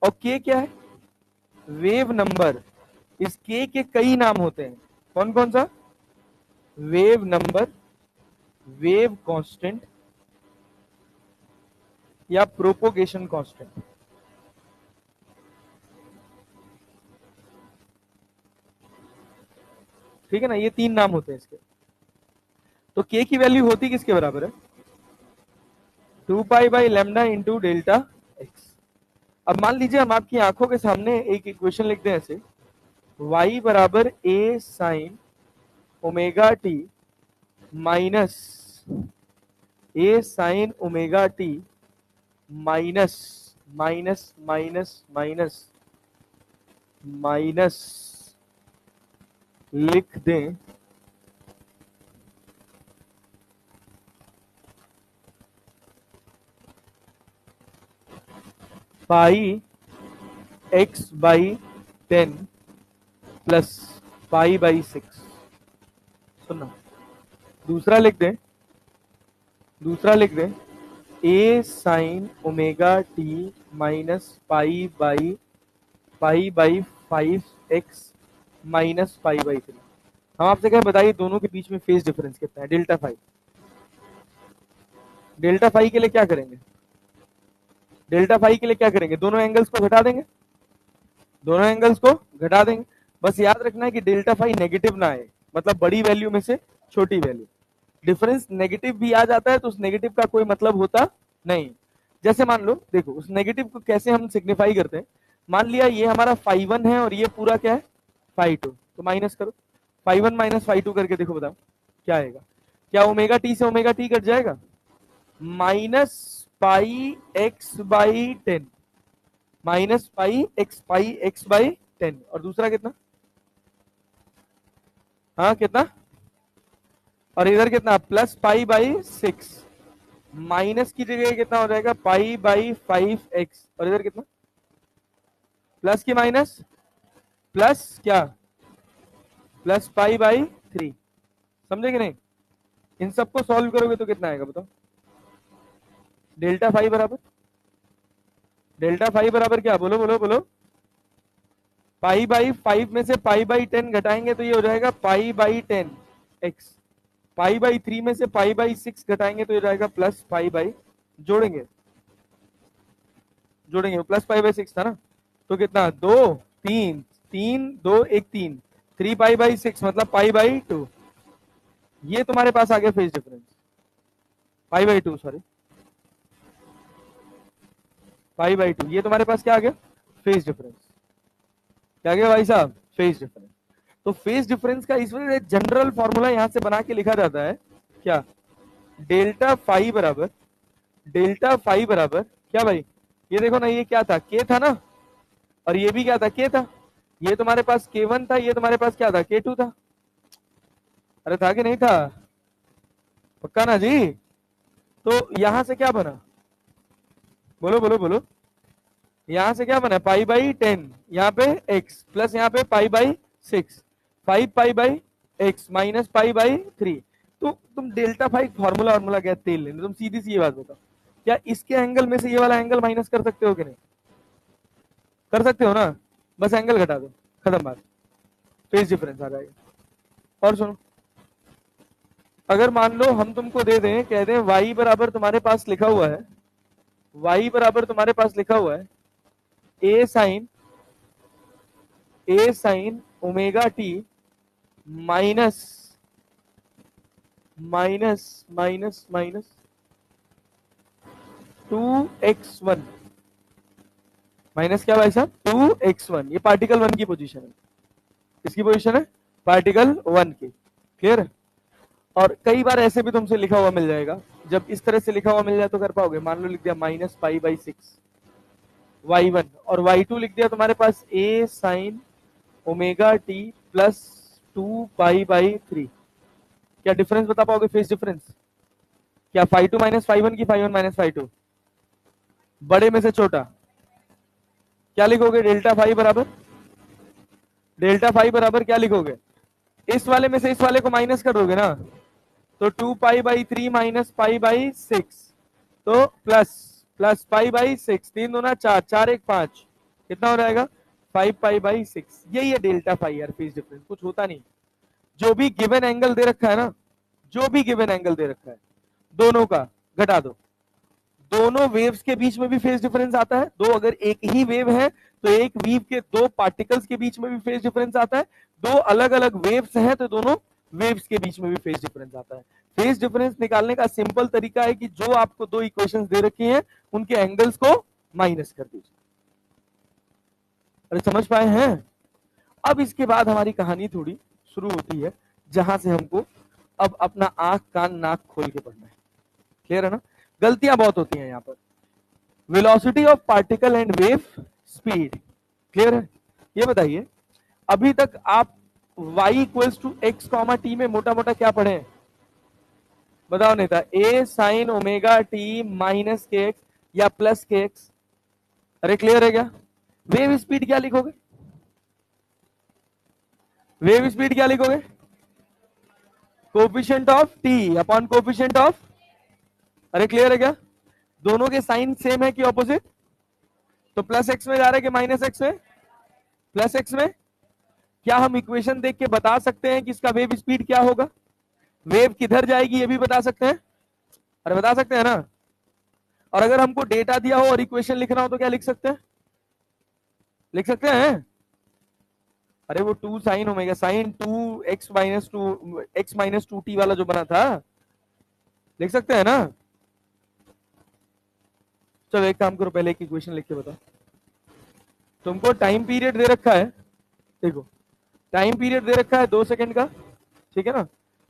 और के क्या है, वेव नंबर। इस के के कई नाम होते हैं, कौन कौन सा, वेव नंबर, वेव कांस्टेंट, या प्रोपोगेशन कांस्टेंट। ठीक है ना, ये तीन नाम होते हैं इसके। तो के की वैल्यू होती किसके बराबर है? 2π/λ इंटू डेल्टा एक्स। अब मान लीजिए हम आपकी आंखों के सामने एक इक्वेशन लिख दें ऐसे, y बराबर a sine omega T minus a sine omega T minus minus minus minus minus लिख दें पाई x/10 प्लस पाई/6। सुनना, दूसरा लिख दें a sine omega T minus पाई/5x माइनस पाई/3। हम आपसे क्या बताइए, दोनों के बीच में फेज डिफरेंस कितना है? Delta phi. डेल्टा फाई के लिए क्या करेंगे? डेल्टा फाई के लिए क्या करेंगे? दोनों एंगल्स को घटा देंगे, दोनों एंगल्स को घटा देंगे। बस याद रखना है कि डेल्टा फाई नेगेटिव ना आए, मतलब बड़ी वैल्यू में से छोटी वैल्यू। डिफरेंस नेगेटिव भी आ जाता है तो उस नेगेटिव का कोई मतलब होता नहीं। जैसे मान लो, देखो उस नेगेटिव को कैसे हम सिग्निफाई करते हैं। मान लिया ये हमारा φ1 है और ये पूरा क्या है? φ2। तो माइनस करो, φ1 माइनस φ2 करके देखो, बताओ क्या आएगा? क्या ओमेगा टी से ओमेगा टी कट जाएगा? Minus πx/10, minus πx/10। और दूसरा कितना? हाँ कितना? और इधर कितना? प्लस π/6। माइनस की जगह कितना हो जाएगा? π/5x। और इधर कितना? प्लस की माइनस प्लस क्या? प्लस π/3। समझे कि नहीं? इन सबको सॉल्व करोगे तो कितना आएगा बताओ? डेल्टा फाई बराबर, डेल्टा फाई बराबर क्या? बोलो बोलो बोलो। π/5 में से π/10 घटाएंगे तो ये हो जाएगा π/10x। π/3 में से π/6 घटाएंगे तो ये जाएगा प्लस π/, जोड़ेंगे जोड़ेंगे, प्लस π/6 था ना। तो कितना? 2 3 3 2 1 3, 3π/6 मतलब π/2। ये तुम्हारे पास आ गया फेज डिफरेंस, π/2, सॉरी π/2। ये तुम्हारे पास क्या आ गया? Phase difference. क्या आ गया भाई साहब? Phase difference. तो फेज डिफरेंस का इस वजह से जनरल फॉर्मूला यहां से बना के लिखा जाता है क्या? डेल्टा फाई बराबर, डेल्टा फाई बराबर क्या भाई? ये देखो ना, ये क्या था? के था ना, और ये भी क्या था? के था। ये तुम्हारे पास k1 था, ये तुम्हारे पास क्या था? k2 था। अरे था कि नहीं था? पक्का ना जी? तो यहां से क्या बना? बोलो बोलो बोलो। यहां से क्या बना? π/10, यहाँ पे x प्लस यहाँ पे π/6, 5π/x माइनस π/3। तो तुम डेल्टा फाइव फॉर्मूला फॉर्मूला क्या तेल लेने, तुम सीधी सी ये बात बताओ, क्या इसके एंगल में से ये वाला एंगल माइनस कर सकते हो कि नहीं? कर सकते हो ना? बस एंगल घटा दो, खत्म बात, फेज डिफरेंस आ जाएगा। और सुनो, अगर मान लो हम तुमको दे दें, कह दें y बराबर तुम्हारे पास लिखा हुआ है, y बराबर तुम्हारे पास लिखा हुआ है a sine omega T minus minus minus minus 2x1 minus क्या भाई साहब? 2x1। ये पार्टिकल 1 की पोजीशन है। किसकी पोजीशन है? पार्टिकल 1 की। क्लियर है? और कई बार ऐसे भी तुमसे लिखा हुआ मिल जाएगा, जब इस तरह से लिखा हुआ मिल जाए तो कर पाओगे। मान लो लिख दिया माइनस π/6 y1, और y2 लिख दिया तुम्हारे पास a sine omega T plus 2π/3। क्या डिफरेंस बता पाओगे? फेज डिफरेंस क्या? φ2 माइनस φ1 की φ1 माइनस φ2, बड़े में से छोटा। क्या लिखोगे? डेल्टा फाई बराबर, डेल्टा फाई बराबर क्या लिखोगे? इस वाले में से इस वाले को माइनस कर दोगे ना, तो 2π/3 माइनस π/6, तो प्लस प्लस π/6, 3 दूना 4, 4 1 5, कितना हो जाएगा? 5π/6। यही है डेल्टा फाई यार, फेज डिफरेंस, कुछ होता नहीं। जो भी गिवन एंगल दे रखा है ना, जो भी गिवन एंगल दे रखा है, दोनों का घटा दो, दोनों वेव्स के बीच में भी फेज डिफरेंस आता है। दो अगर एक ही वेव है तो एक वेव के दो पार्टिकल्स के बीच में भी फेज डिफरेंस आता है। दो अलग अलग वेव्स हैं तो दोनों वेव्स के बीच में भी फेज डिफरेंस आता है। फेज डिफरेंस निकालने का सिंपल तरीका है कि जो आपको दो इक्वेशंस दे रखी हैं उनके एंगल्स को माइनस कर दीजिए। अरे समझ पाए हैं? अब इसके बाद हमारी कहानी थोड़ी शुरू होती है, जहां से हमको अब अपना आंख कान नाक खोल के पढ़ना है। क्लियर है ना? गलतियां बहुत होती हैं यहाँ पर। Velocity of particle and wave speed, clear है? ये बताइए, अभी तक आप y equals to x comma t में मोटा मोटा क्या पढ़े हैं? बताओ नेता। A sine omega T minus के एक्स या प्लस के एक्स। अरे क्लियर है क्या? वेव स्पीड क्या लिखोगे? वेव स्पीड क्या लिखोगे? Coefficient of T upon coefficient of. अरे क्लियर है क्या? दोनों के साइन सेम है कि ऑपोजिट? तो प्लस एक्स में जा रहे हैं कि माइनस एक्स में? प्लस एक्स में। क्या हम इक्वेशन देख के बता सकते हैं कि इसका वेव स्पीड क्या होगा? वेव किधर जाएगी ये भी बता सकते हैं? अरे बता सकते हैं ना? और अगर हमको डेटा दिया हो और इक्वेशन लिखना हो तो क्या लिख सकते हैं? लिख सकते हैं? अरे वो two sine omega sine two x minus two t वाला जो बना था, लिख सकते हैं ना? चलो एक काम करो, पहले एक इक्वेशन लिख के बताओ। तुमको टाइम पीरियड दे रखा है, देखो टाइम पीरियड दे रखा है 2 सेकंड का, ठीक है ना?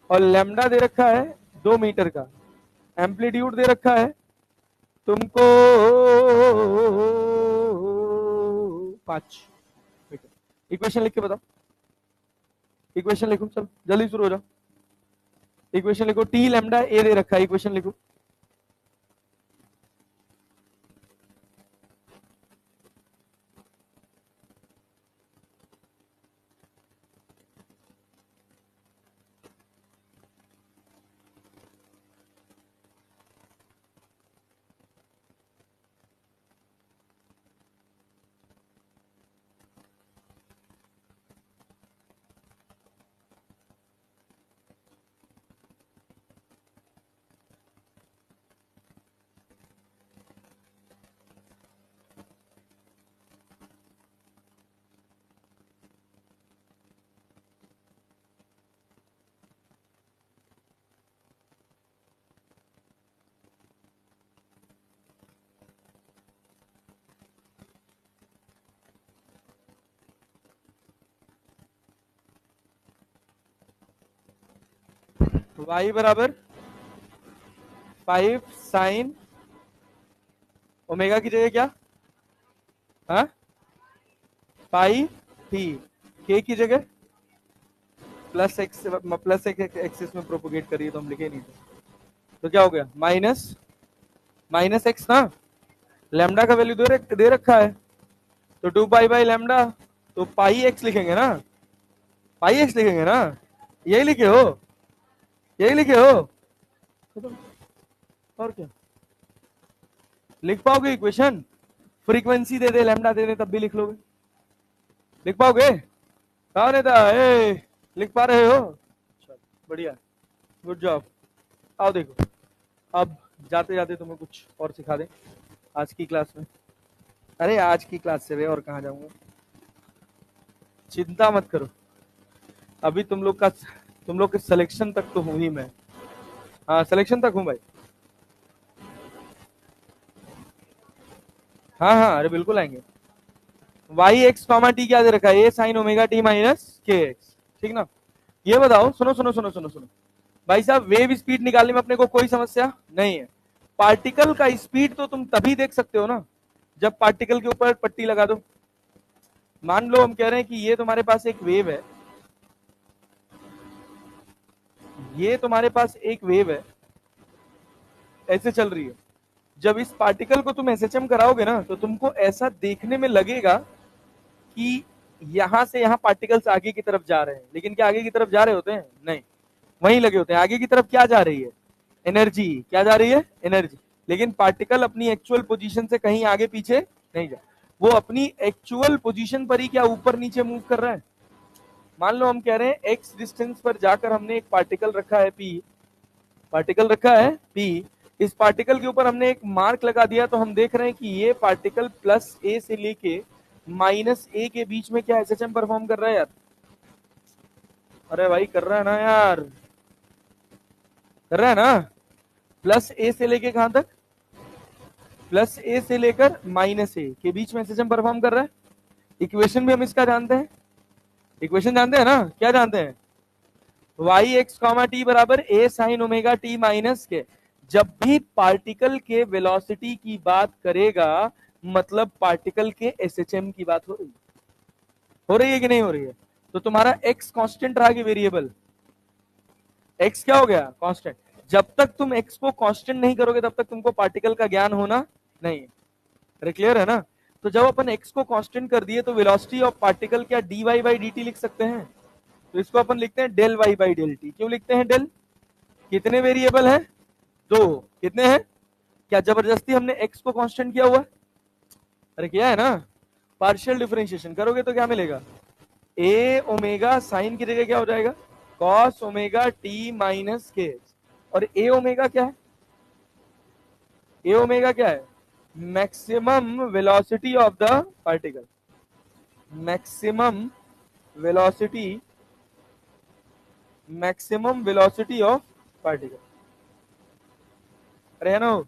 और लैम्डा दे रखा है 2 मीटर का। एम्पलीट्यूड दे रखा है तुमको 5 मीटर। इक्वेशन लिख के बताओ। इक्वेशन लिखो, चलो जल्दी शुरू हो जाओ। इक्वेशन लिखो। टी लैम्डा ए दे रखा है, इक्वेशन लिखो। y बराबर 5 साइन ओमेगा की जगह क्या? हाँ, पाई टी। के की जगह प्लस एक्सिस में प्रोपोगेट करिए तो हम लिखे नहीं थे, तो क्या हो गया? माइनस एक्स ना। लैम्डा का वैल्यू दे रखा है तो 2 पाई बाई लैम्डा, तो पाई एक्स लिखेंगे ना? पाई एक्स लिखेंगे ना? यही लिखे हो? यही लिखे हो? और क्या लिख पाओगे इक्वेशन? फ्रीक्वेंसी दे दे, लैम्डा दे दे, तब भी लिख लोगे? लिख पाओगे? कहा नेता ए, लिख पा रहे हो? बढ़िया, गुड जॉब। आओ देखो, अब जाते जाते तुम्हें कुछ और सिखा दें आज की क्लास में। अरे आज की क्लास से वे और कहाँ जाऊंगा, चिंता मत करो। अभी तुम लोग के सिलेक्शन तक तो हूं ही मैं। हाँ सिलेक्शन तक हूँ भाई। हाँ हाँ अरे बिल्कुल आएंगे। वाई एक्स कॉमा टी क्या दे रखा है? A sine omega T minus के एक्स, ठीक ना? ये बताओ, सुनो सुनो सुनो सुनो सुनो भाई साहब, वेव स्पीड निकालने में अपने को कोई समस्या नहीं है। पार्टिकल का स्पीड तो तुम तभी देख सकते हो ना जब पार्टिकल के ऊपर पट्टी लगा दो। मान लो हम कह रहे हैं कि ये तुम्हारे पास एक वेव है, ये तुम्हारे पास एक वेव है, ऐसे चल रही है। जब इस पार्टिकल को तुम एसएचएम कराओगे ना तो तुमको ऐसा देखने में लगेगा कि यहां से यहां पार्टिकल्स आगे की तरफ जा रहे हैं, लेकिन क्या आगे की तरफ जा रहे होते हैं? नहीं, वहीं लगे होते हैं। आगे की तरफ क्या जा रही है? एनर्जी। क्या जा रही है? एनर्जी। लेकिन पार्टिकल अपनी एक्चुअल पोजीशन से कहीं आगे पीछे नहीं जा, वो अपनी एक्चुअल पोजीशन पर ही क्या ऊपर नीचे मूव कर रहा है। मान लो हम कह रहे हैं एक्स डिस्टेंस पर जाकर हमने एक पार्टिकल रखा है पी, पार्टिकल रखा है पी, इस पार्टिकल के ऊपर हमने एक मार्क लगा दिया, तो हम देख रहे हैं कि ये पार्टिकल प्लस ए से लेके माइनस ए के बीच में क्या एसएचएम परफॉर्म कर रहा है यार? अरे भाई कर रहा है ना यार, कर रहा है ना? प्लस ए से लेके कहां तक? प्लस ए से लेकर माइनस ए के बीच में एसएचएम परफॉर्म कर रहा है। इक्वेशन भी हम इसका जानते हैं, इक्वेशन जानते हैं ना? क्या जानते हैं? वाई एक्स कॉमा टी बराबर ए साइन ओमेगा टी माइनस के। जब भी पार्टिकल के वेलोसिटी की बात करेगा, मतलब पार्टिकल के एसएचएम की बात हो रही है कि नहीं हो रही है? तो तुम्हारा एक्स कांस्टेंट रहा कि वेरिएबल? एक्स क्या हो गया? कांस्टेंट। जब तक तुम एक्स को कांस्टेंट नहीं करोगे तब तक तुमको पार्टिकल का ज्ञान होना नहीं है। अरे क्लियर है ना? तो जब अपन एक्स को कांस्टेंट कर दिए तो वेलोसिटी ऑफ पार्टिकल क्या d y by d t लिख सकते हैं? तो इसको अपन लिखते हैं del y by del t. क्यों लिखते हैं डेल? कितने वेरिएबल हैं? दो। कितने हैं? क्या जबरदस्ती हमने एक्स को कांस्टेंट किया हुआ? अरे किया है ना? पार्शियल डिफरेंशिएशन करोगे तो क्या मिलेगा? ए ओमेगा साइन की जगह क्या हो जाएगा? कॉस ओमेगा टी माइनस के। और ए ओमेगा क्या है? ए ओमेगा क्या है? Maximum velocity of the particle. Maximum velocity, maximum velocity of particle. अरे है ना?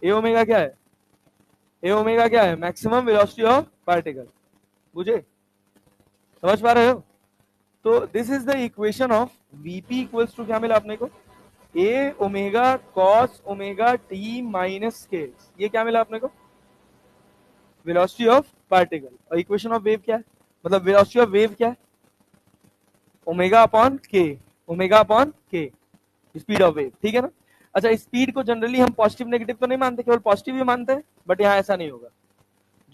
ए ओमेगा क्या है? ए ओमेगा क्या है? Maximum velocity of particle. बुझे? समझ पा रहे हो? तो this is the equation of vp equals to क्या मिला अपने को? A omega cos omega T minus k. ये क्या मिला अपने को? Velocity of particle. और इक्वेशन ऑफ वेव क्या है? मतलब वेलोसिटी ऑफ वेव क्या है? Omega upon k. Omega upon k speed of wave, ठीक है ना? अच्छा, स्पीड को जनरली हम पॉजिटिव नेगेटिव तो नहीं मानते, केवल पॉजिटिव ही मानते हैं, बट यहाँ ऐसा नहीं होगा।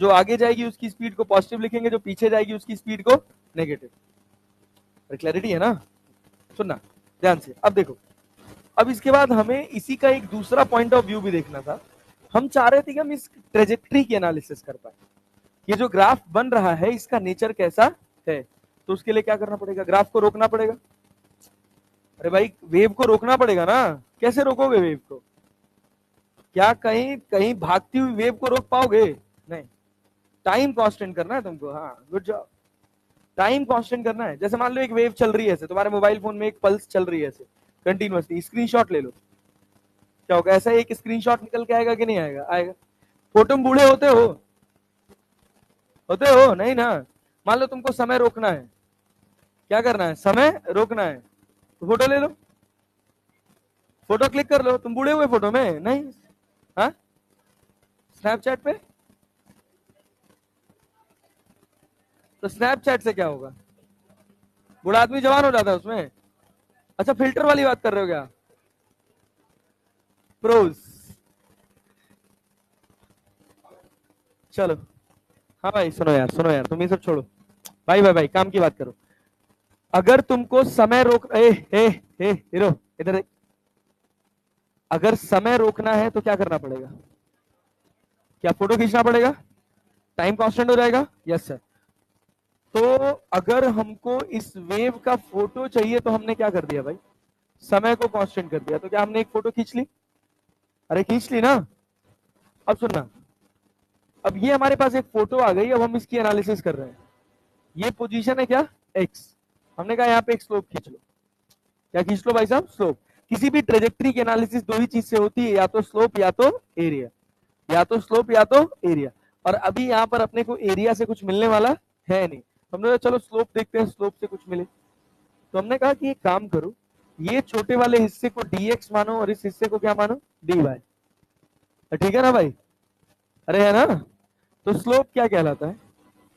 जो आगे जाएगी उसकी स्पीड को पॉजिटिव लिखेंगे, जो पीछे जाएगी उसकी स्पीड को नेगेटिव। क्लैरिटी है ना? सुनना ध्यान से। अब देखो, अब इसके बाद हमें इसी का एक दूसरा पॉइंट ऑफ व्यू भी देखना था। हम चाह रहे थे कि हम इस ट्रेजेक्ट्री की एनालिसिस कर पाए। ये जो ग्राफ बन रहा है इसका नेचर कैसा है? तो उसके लिए क्या करना पड़ेगा? ग्राफ को रोकना पड़ेगा। अरे भाई वेव को रोकना पड़ेगा ना? कैसे रोकोगे वेव को? क्या कहीं कहीं भागती हुई वेव को रोक पाओगे? नहीं। टाइम कांस्टेंट करना है तुमको। हाँ, गुड जॉब। टाइम कांस्टेंट करना है। जैसे मान लो एक वेव चल रही है ऐसे, तुम्हारे मोबाइल फोन में एक पल्स चल रही है ऐसे कंटिन्यूअसली, स्क्रीनशॉट ले लो। क्या होगा? ऐसा एक स्क्रीनशॉट निकल के आएगा कि नहीं आएगा? आएगा। फोटो में बूढ़े होते हो? होते हो नहीं ना? मान लो तुमको समय रोकना है, क्या करना है? समय रोकना है, तो फोटो ले लो, फोटो क्लिक कर लो। तुम बूढ़े हुए फोटो में? नहीं। हाँ, स्नैपचैट पे? तो स्नैपचैट से क्या होगा? बूढ़ा आदमी जवान हो जाता है उसमें? अच्छा, फिल्टर वाली बात कर रहे हो क्या? प्रोज। चलो, हाँ भाई सुनो यार, सुनो यार, तुम ये सब छोड़ो। भाई भाई भाई काम की बात करो। अगर तुमको समय रोक हीरो इधर देख। अगर समय रोकना है तो क्या करना पड़ेगा? क्या फोटो खींचना पड़ेगा? टाइम कांस्टेंट हो जाएगा? Yes sir. तो अगर हमको इस वेव का फोटो चाहिए तो हमने क्या कर दिया भाई? समय को कांस्टेंट कर दिया। तो क्या हमने एक फोटो खींच ली? अरे खींच ली ना? अब सुनना, अब ये हमारे पास एक फोटो आ गई, अब हम इसकी एनालिसिस कर रहे हैं। ये पोजीशन है क्या? एक्स। हमने कहा यहाँ पे एक स्लोप खींच लो। क्या खींच लो भाई साहब? स्लोप। किसी भी ट्रेजेक्ट्री की एनालिसिस दो ही चीज से होती है, या तो स्लोप या तो एरिया। या तो स्लोप या तो एरिया। और अभी यहाँ पर अपने को एरिया से कुछ मिलने वाला है नहीं। हमने कहा चलो स्लोप देखते हैं, स्लोप से कुछ मिले। तो हमने कहा कि एक काम करो, ये छोटे वाले हिस्से को dx मानो और इस हिस्से को क्या मानो? dy। ठीक है ना भाई? अरे है ना? तो स्लोप क्या कहलाता है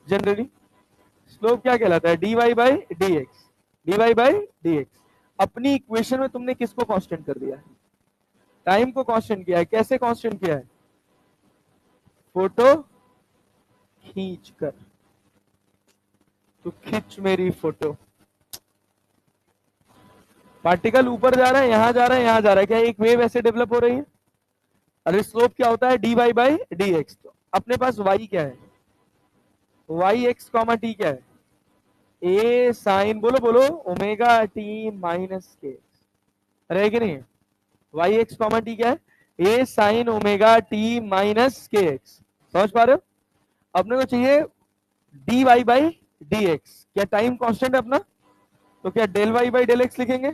जनरली? स्लोप क्या कहलाता है? dy by dx। dy by dx। अपनी इक्वेशन में तुमने किसको कांस्टेंट कर दिया है? टाइम को कांस्टेंट किया है। कैसे कांस्टेंट किया है? फोटो खींच कर। तो खींच मेरी फोटो। पार्टिकल ऊपर जा रहा है, यहां जा रहा है, यहां जा रहा है, क्या एक वेव ऐसे डेवलप हो रही है? अरे स्लोप क्या होता है? dy by dx। तो अपने पास y क्या है? वाई एक्स कॉमा टी क्या है? ए साइन, बोलो बोलो, ओमेगा टी माइनस के। अरे कि नहीं? वाई एक्स कॉमा टी क्या है? A sine omega T minus के एक्स। समझ पा रहे हो? अपने को चाहिए d y by d x. क्या टाइम कांस्टेंट है अपना? तो क्या del y by del x लिखेंगे?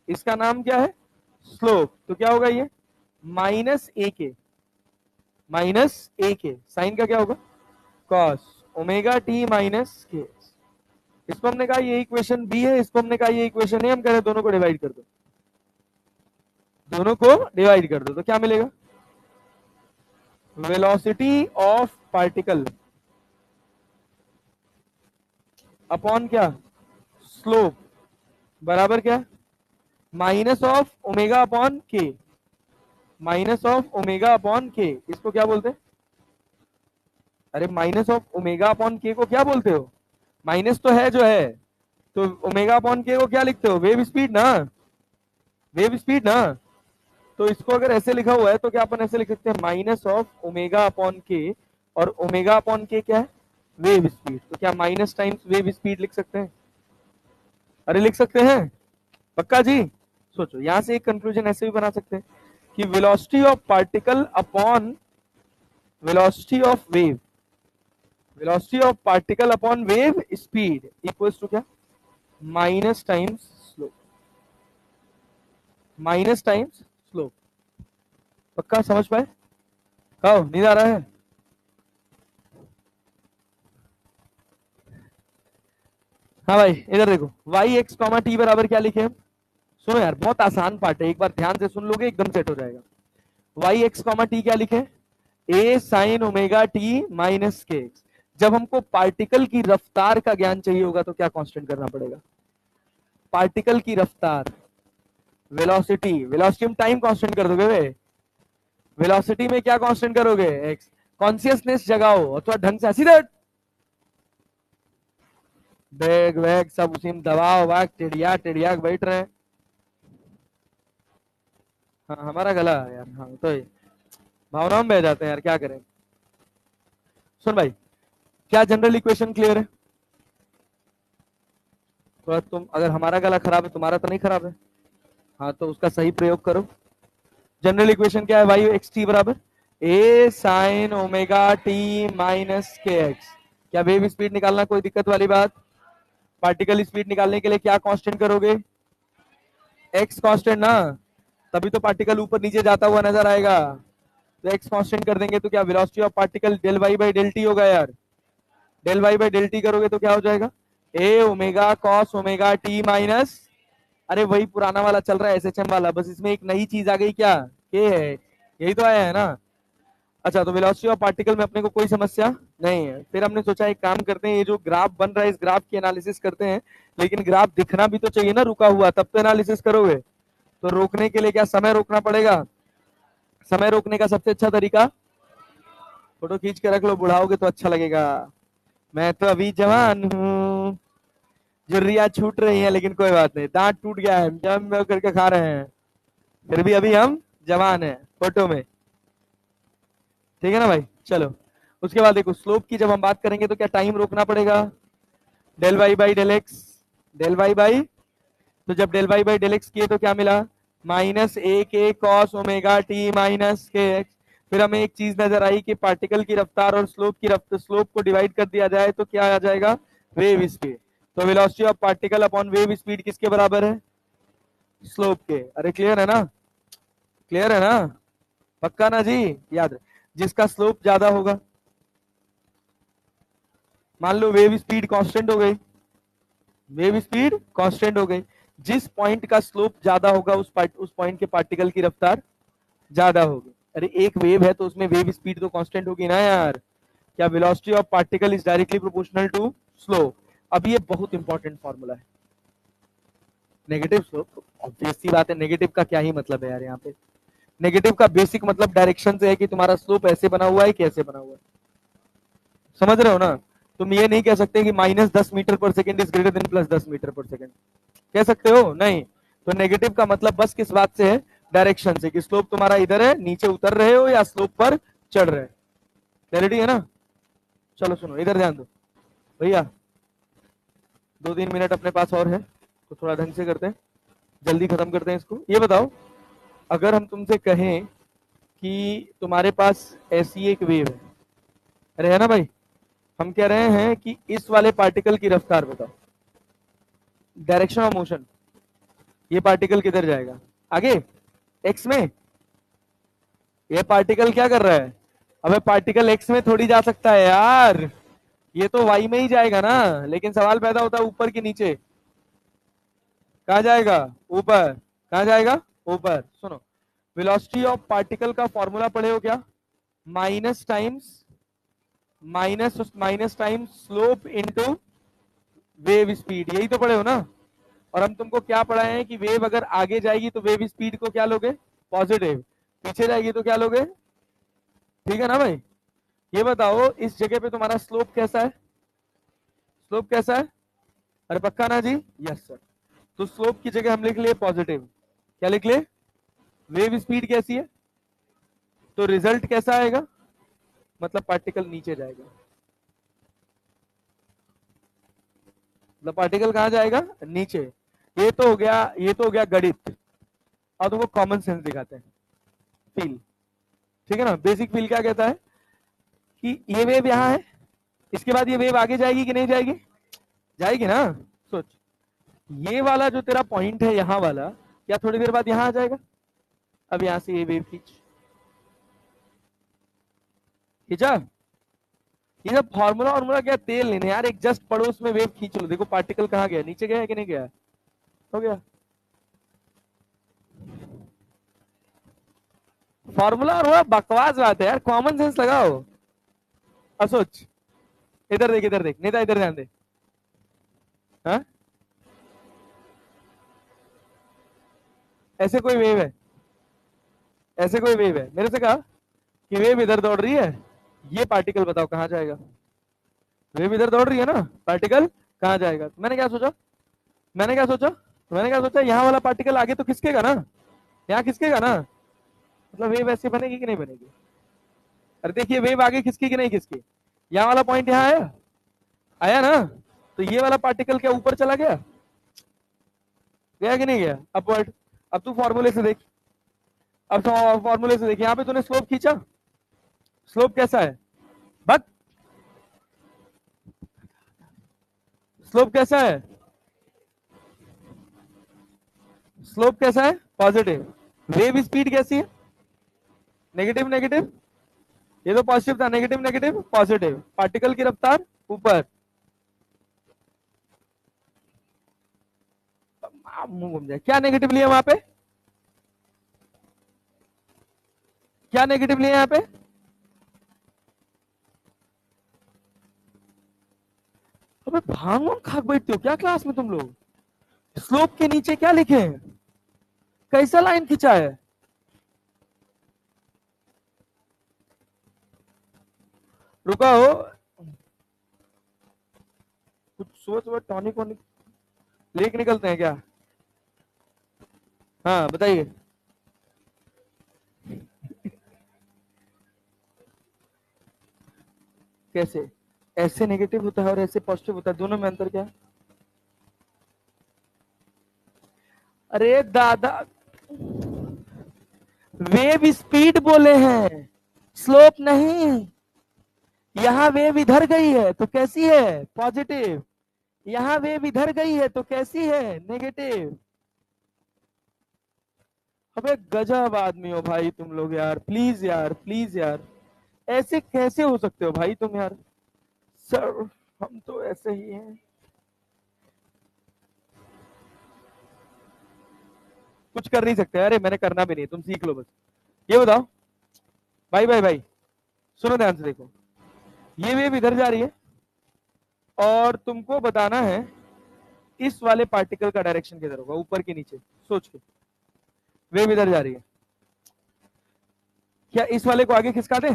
इसका नाम क्या है? स्लोप। तो क्या होगा ये? माइनस ए के, माइनस ए के साइन का क्या होगा? कॉस ओमेगा टी माइनस के। इसको हमने कहा ये इक्वेशन बी है, इसको हमने कहा ये इक्वेशन है। हम कह रहे हैं दोनों को डिवाइड कर दो, दोनों को डिवाइड कर दो, तो क्या मिलेगा? वेलोसिटी ऑफ पार्टिकल अपॉन क्या? स्लोप बराबर क्या? माइनस ऑफ ओमेगा अपॉन के, माइनस ऑफ ओमेगा अपॉन के। इसको क्या बोलते हैं? अरे माइनस ऑफ ओमेगा अपॉन के को क्या बोलते हो? माइनस तो है जो है, तो ओमेगा अपॉन के को क्या लिखते हो? वेव स्पीड ना, वेव स्पीड ना। तो इसको अगर ऐसे लिखा हुआ है तो क्या अपन ऐसे लिख सकते हैं? माइनस ऑफ ओमेगा अपॉन के, और ओमेगा अपॉन के क्या है? Wave speed. तो क्या माइनस टाइम्स वेव स्पीड लिख सकते हैं? अरे लिख सकते हैं पक्का जी? सोचो, यहां से एक कंक्लूजन ऐसे भी बना सकते हैं कि velocity of particle upon velocity of wave, velocity of particle upon wave speed equals to क्या? Minus times slope, minus times slope. पक्का समझ पाए? कहो नींद आ रहा है? हाँ भाई इधर देखो, वाई एक्स कॉमा टी बराबर क्या लिखे हम? सुनो यार, बहुत आसान पार्ट है, एक बार ध्यान से सुन लोगे एकदम सेट हो जाएगा। वाई एक्स कॉमा टी क्या लिखे? ए साइन ओमेगा टी माइनस के एक्स। जब हमको पार्टिकल की रफ्तार का ज्ञान चाहिए होगा तो क्या कांस्टेंट करना पड़ेगा? पार्टिकल की रफ्तार, वेलोसिटी। वेलोसिटी में टाइम कांस्टेंट कर दोगे वे, वेलोसिटी में क्या कांस्टेंट करोगे? एक्स। कॉन्शियसनेस जगाओ और थोड़ा ढंग से हंसी दे, बैग वैग सब उसी में दबाओ, वाग टिड़िया टिड़िया बैठ रहे हैं। हाँ हमारा गला है यार, हाँ तो भावनाओं में बह जाते हैं यार, क्या करें। सुन भाई, क्या जनरल इक्वेशन क्लियर है? तो तुम अगर हमारा गला खराब है, तुम्हारा तो नहीं खराब है, हाँ तो उसका सही प्रयोग करो। जनरल इक्वेशन क्या है? वाई एक्स टी बराबर ए साइन ओमेगा टी माइनस के एक्स। क्या वेव स्पीड निकालना कोई दिक्कत वाली बात? पार्टिकल स्पीड निकालने के लिए क्या कांस्टेंट करोगे? एक्स कांस्टेंट ना, तभी तो पार्टिकल ऊपर नीचे जाता हुआ नजर आएगा। तो एक्स कांस्टेंट कर देंगे तो क्या velocity of particle del y by del t होगा यार। Del y by del t करोगे तो क्या हो जाएगा? A omega cos omega T minus, अरे वही पुराना वाला चल रहा है एसएचएम वाला, बस इसमें एक नई चीज आ गई, क्या के है, यही तो आया है ना। अच्छा, तो वेलोसिटी ऑफ पार्टिकल में अपने को कोई समस्या नहीं है। फिर हमने सोचा एक काम करते हैं, ये जो ग्राफ बन रहा है इस ग्राफ की एनालिसिस करते हैं, लेकिन ग्राफ दिखना भी तो चाहिए ना रुका हुआ, तब तो एनालिसिस करोगे। तो रोकने के लिए क्या समय रोकना पड़ेगा? समय रोकने का सबसे अच्छा तरीका, फोटो खींच के रख लो, बुढ़ाओगे तो अच्छा लगेगा। मैं तो अभी जवान हूँ, झुर्रियां छूट रही हैं लेकिन कोई बात नहीं, दांत टूट गया है जम करके खा रहे हैं, फिर भी अभी हम जवान हैं फोटो में। ठीक है ना भाई? चलो उसके बाद देखो, स्लोप की जब हम बात करेंगे तो क्या टाइम रोकना पड़ेगा? Del y by del x, del y by, तो जब del y by del x किए तो क्या मिला? Minus a k cos omega T minus के एक्स। फिर हमें एक चीज नजर आई कि पार्टिकल की रफ्तार और स्लोप की रफ्तार, स्लोप को डिवाइड कर दिया जाए तो क्या आ जाएगा? Wave speed. तो velocity of particle upon wave speed किसके बराबर है? स्लोप के। अरे क्लियर है ना? क्लियर है ना? पक्का ना जी? याद रहे, जिसका स्लोप ज्यादा होगा, मान लो वेव स्पीड कांस्टेंट हो गई, वेव स्पीड कांस्टेंट हो गई, जिस पॉइंट का स्लोप ज्यादा होगा उस पॉइंट के पार्टिकल की रफ्तार ज्यादा होगी। अरे एक वेव है तो उसमें वेव स्पीड तो कांस्टेंट होगी ना यार। क्या velocity of particle is directly proportional to slope. अब ये बहुत इंपॉर्टेंट फॉर्मूला है, नेगेटिव स्लोप। ऑब्वियस सी बात है, नेगेटिव का क्या ही मतलब है यार यहाँ पे। नेगेटिव का बेसिक मतलब डायरेक्शन से है कि तुम्हारा स्लोप ऐसे बना हुआ है कि ऐसे बना हुआ है। समझ रहे हो ना? तुम ये नहीं कह सकते कि minus 10 metre per second is greater than plus 10 metre per second, कह सकते हो? नहीं। तो नेगेटिव का मतलब बस किस बात से है? डायरेक्शन से, कि स्लोप तुम्हारा इधर है, नीचे उतर रहे हो या स्लोप पर चढ़ रहे हो। क्लैरिटी है ना? चलो सुनो, इधर ध्यान दो भैया, 2-3 मिनट अपने पास और है तो थोड़ा ढंग से करते हैं, जल्दी खत्म करते हैं इसको। ये बताओ, अगर हम तुमसे कहें कि तुम्हारे पास ऐसी एक वेव है, अरे है ना भाई, हम कह रहे हैं कि इस वाले पार्टिकल की रफ्तार बताओ, डायरेक्शन ऑफ मोशन, ये पार्टिकल किधर जाएगा आगे, एक्स में, ये पार्टिकल क्या कर रहा है, अबे पार्टिकल एक्स में थोड़ी जा सकता है यार, ये तो वाई में ही जाएगा ना, लेकिन सवाल पैदा होता है ऊपर के नीचे, कहा जाएगा, ऊपर, कहा जाएगा, ऊपर। सुनो, वेलोसिटी ऑफ पार्टिकल का फॉर्मूला पढ़े हो क्या, minus times, minus times slope into wave speed, यही तो पढ़े हो ना। और हम तुमको क्या पढ़ाए हैं कि वेव अगर आगे जाएगी तो वेव स्पीड को क्या लोगे, पॉजिटिव, पीछे जाएगी तो क्या लोगे, ठीक है ना भाई। ये बताओ इस जगह पे तुम्हारा स्लोप कैसा है, स्लोप कैसा है, अरे पक्का ना जी, यस सर। तो स्लोप की जगह हम लिख लिए पॉजिटिव, क्या लिख ले, वेव स्पीड कैसी है, तो रिजल्ट कैसा आएगा, मतलब पार्टिकल नीचे जाएगा, मतलब पार्टिकल कहां जाएगा, नीचे। ये तो हो गया, ये तो हो गया गणित। और तुमको कॉमन सेंस दिखाते हैं, फील, ठीक है ना। बेसिक फील क्या कहता है कि ये वेव यहां है, इसके बाद ये वेव आगे जाएगी कि नहीं जाएगी, जाएगी ना। सोच, ये वाला जो तेरा पॉइंट है यहां वाला, क्या थोड़ी देर बाद यहां आ जाएगा, अब यहां से ये वेव खींचा, ये सब फॉर्मूला फॉर्मूला क्या तेल लेने यार, एक जस्ट पड़ोस में वेव खींच लो, देखो पार्टिकल कहां गया, नीचे गया है कि नहीं गया, हो गया। फॉर्मूला और वो बकवास बात है यार, कॉमन सेंस लगाओ। अब सोच, इधर देख, इधर देख, नेता इधर ध्यान दे, हाँ, ऐसे कोई वेव है, ऐसे कोई वेव है, मेरे से कहा कि वेव इधर दौड़ रही है, ये पार्टिकल बताओ कहां जाएगा, वेव इधर दौड़ रही है ना, पार्टिकल कहां जाएगा। तो मैंने क्या सोचा, मैंने क्या सोचा, मैंने क्या सोचा, यहाँ वाला पार्टिकल आगे तो खिसकेगा ना, यहाँ खिसकेगा ना, मतलब वेव ऐसे बनेगी कि नहीं बनेगी। अरे देखिए वेव आगे खिसकी कि नहीं खिसकी, यहाँ वाला पॉइंट यहाँ आया, आया ना, तो ये वाला पार्टिकल क्या ऊपर चला गया, गया कि नहीं गया अपवर्ड। अब तू फॉर्मूले से देख, अब फॉर्मूले से देख, यहाँ पे तूने स्लोप खींचा, स्लोप कैसा है, बट स्लोप कैसा है, स्लोप कैसा है, पॉजिटिव। वेव स्पीड कैसी है, नेगेटिव नेगेटिव, ये तो पॉजिटिव था, नेगेटिव नेगेटिव पॉजिटिव, पार्टिकल की रफ्तार ऊपर, मुंह घूम जाए, क्या नेगेटिव लिया वहां पे, क्या नेगेटिव लिया यहाँ पे, अबे भांग वांग खा के बैठते हो क्या क्लास में तुम लोग, स्लोप के नीचे क्या लिखे हैं, कैसा लाइन खिंचा है, रुका हो, कुछ सोच वो टॉनिक वॉनिक लेके निकलते हैं क्या, हाँ बताइए। कैसे, ऐसे नेगेटिव होता है और ऐसे पॉजिटिव होता है, दोनों में अंतर क्या है? अरे दादा, वेव स्पीड बोले हैं, स्लोप नहीं। यहाँ वेव इधर गई है तो कैसी है, पॉजिटिव, यहाँ वेव इधर गई है तो कैसी है, नेगेटिव। अबे गजब आदमी हो भाई तुम लोग यार, प्लीज यार, प्लीज यार, ऐसे कैसे हो सकते हो भाई तुम यार, सर हम तो ऐसे ही हैं, कुछ कर नहीं सकते, अरे मैंने करना भी नहीं, तुम सीख लो बस। ये बताओ भाई, भाई भाई सुनो ध्यान से देखो, ये वेव इधर जा रही है और तुमको बताना है इस वाले पार्टिकल का डायरेक्शन किधर होगा, ऊपर के नीचे, सोच के, वेव इधर जा रही है, क्या इस वाले को आगे खिसका दे,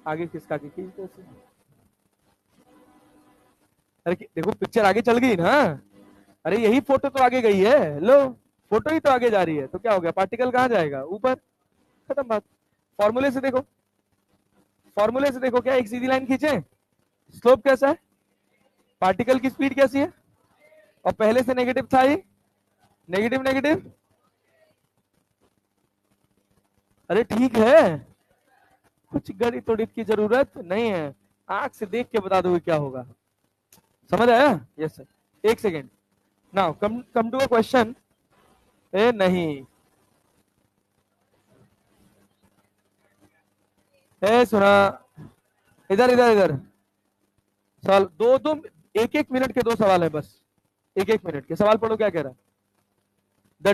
आगे खिसका के खींच दे ऐसे। अरे देखो पिक्चर आगे चल गई ना, अरे यही फोटो तो आगे गई है, लो फोटो ही तो आगे जा रही है, तो क्या हो गया, पार्टिकल कहां जाएगा, ऊपर, खत्म बात। फॉर्मूले से देखो, फॉर्मूले से देखो, क्या एक सीधी लाइन खींचे, स्लोप कैसा है, पार्टिकल की स्पीड कैसी है, और पहले से नेगेटिव था ही, नेगेटिव नेगेटिव, अरे ठीक है, कुछ गणित उड़ित की जरूरत नहीं है, आंख से देख के बता दोगे क्या होगा। समझ आया? Yes sir. एक second, now come come to a question. ए नहीं, ए सुना, इधर इधर इधर, सवाल दो दो, एक एक मिनट के दो सवाल है बस, एक एक मिनट के सवाल पढ़ो, क्या कह रहा है। The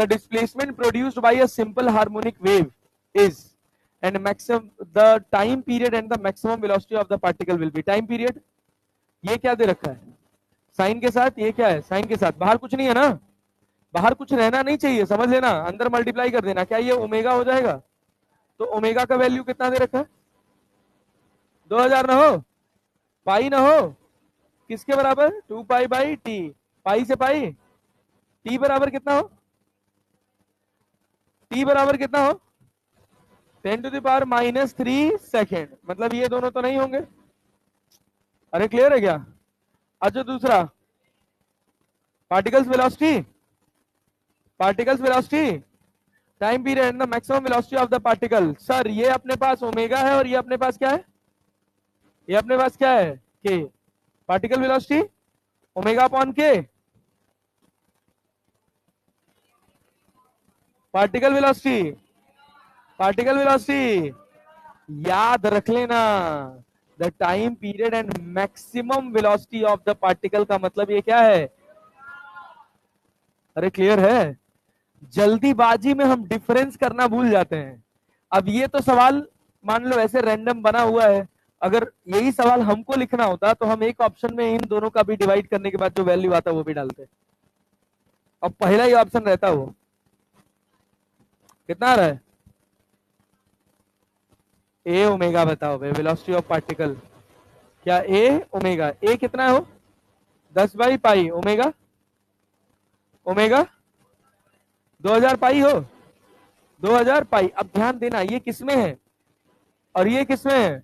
displacement produced by a simple harmonic wave is, and maximum the time period and the maximum velocity of the particle will be. Time period ये क्या दे रखा है साइन के साथ, ये क्या है साइन के साथ, बाहर कुछ नहीं है ना, बाहर कुछ रहना नहीं चाहिए, समझ लेना, अंदर मल्टीप्लाई कर देना, क्या ये ओमेगा हो जाएगा। तो ओमेगा का वैल्यू कितना दे रखा है, 2000 ना हो, पाई ना हो, किसके बराबर, 2 पाई बाई टी, पाई से पाई, टी बराबर कितना हो, टी बराबर कितना हो, 10⁻³ मतलब ये दोनों तो नहीं होंगे। अरे क्लियर है क्या? अच्छा दूसरा, particles velocity, particles velocity, time period and the maximum velocity of the particle. Sir ये अपने पास ओमेगा है और ये अपने पास क्या है, ये अपने पास क्या है, के। पार्टिकल वेलोसिटी ओमेगा अपॉन के, पार्टिकल वेलोसिटी, पार्टिकल वेलोसिटी याद रख लेना, the time period and maximum velocity of the particle का मतलब ये क्या है। अरे क्लियर है? जल्दीबाजी में हम डिफरेंस करना भूल जाते हैं। अब ये तो सवाल मान लो ऐसे रैंडम बना हुआ है, अगर यही सवाल हमको लिखना होता तो हम एक ऑप्शन में इन दोनों का भी डिवाइड करने के बाद जो वैल्यू आता वो भी डालते, अब पहला ही ऑप्शन रहता वो। कितना आ रहा है, ए ओमेगा बताओ भाई, वेलोसिटी ऑफ पार्टिकल, क्या ए ओमेगा, ए कितना हो 10/पाई, ओमेगा, ओमेगा 2000 पाई हो, 2000 पाई। अब ध्यान देना ये किसमें है और ये किसमें है,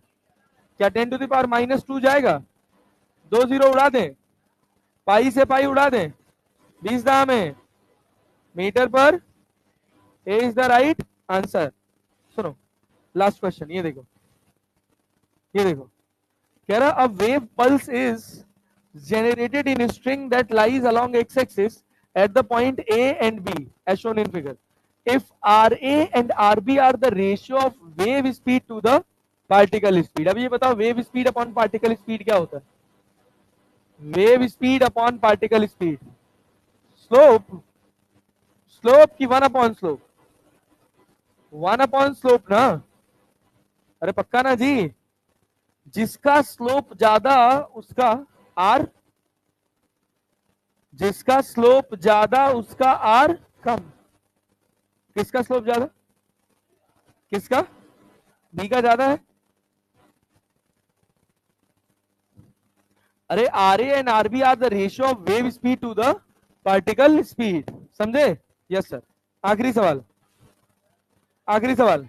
क्या 10⁻⁻² जाएगा, 2 जीरो उड़ा दें, पाई से पाई उड़ा दें, 20 दाम है, मीटर पर, ए इज द राइट आंसर। सुनो लास्ट क्वेश्चन, ये देखो, ये देखो, कह रहा अ wave pulse is generated in a string that lies along x-axis at the point A and B as shown in figure. If RA and RB are the ratio of wave speed to the particle speed. अब ये बताओ wave speed upon particle speed क्या होता है, wave speed upon particle speed, slope, slope की 1/slope, 1/slope ना, अरे पक्का ना जी, जिसका स्लोप ज्यादा उसका आर, जिसका स्लोप ज्यादा उसका आर कम। किसका स्लोप ज्यादा, किसका, बी का ज्यादा है। अरे r a and r b are the ratio of wave speed to the particle speed, समझे? Yes sir. आखिरी सवाल, आखिरी सवाल,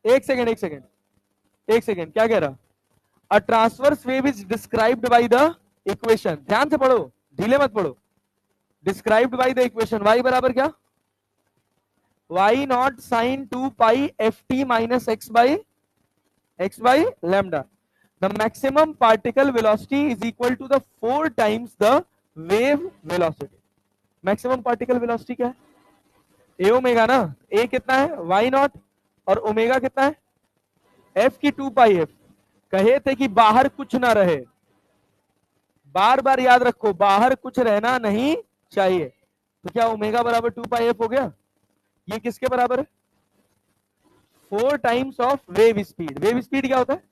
एक सेकेंड एक सेकेंड एक सेकेंड, क्या कह रहा, a transverse wave is described by the equation, ध्यान से पढ़ो, ढीले मत पढ़ो, described by the equation, y बराबर क्या, y naught sine 2 pi f t minus x by lambda. The maximum particle velocity is equal to the 4 times the wave velocity. Maximum particle velocity क्या है, a ओमेगा ना, a कितना है y not और omega कितना है f की 2 पाई f। कहे थे कि बाहर कुछ ना रहे, बार बार याद रखो बाहर कुछ रहना नहीं चाहिए, तो क्या ओमेगा बराबर 2 पाई f हो गया। ये किसके बराबर है, 4 times of wave speed. Wave speed क्या होता है,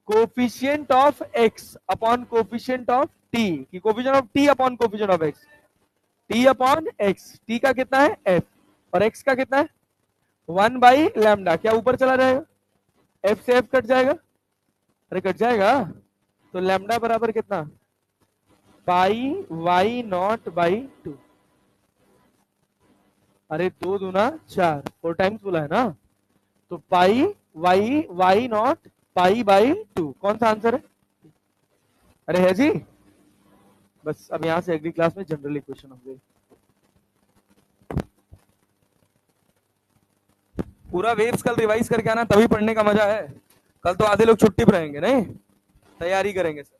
coefficient of x upon coefficient of t, की coefficient of t upon coefficient of x, t upon x, t का कितना है f और x का कितना है 1/λ, क्या ऊपर चला जाएगा, f से f कट जाएगा, अरे कट जाएगा, तो लैम्डा बराबर कितना, पाई y नॉट बाई 2, अरे 2 दूना 4, 4 टाइम्स बोला है ना, तो पाई y नॉट पाई बाई 2, कौन सा आंसर है, अरे है जी। बस अब यहां से अगली क्लास में जनरल इक्वेशन होंगे। पूरा वेव्स कल रिवाइज करके आना, तभी पढ़ने का मजा है। कल तो आधे लोग छुट्टी पर रहेंगे, नहीं तैयारी करेंगे सर।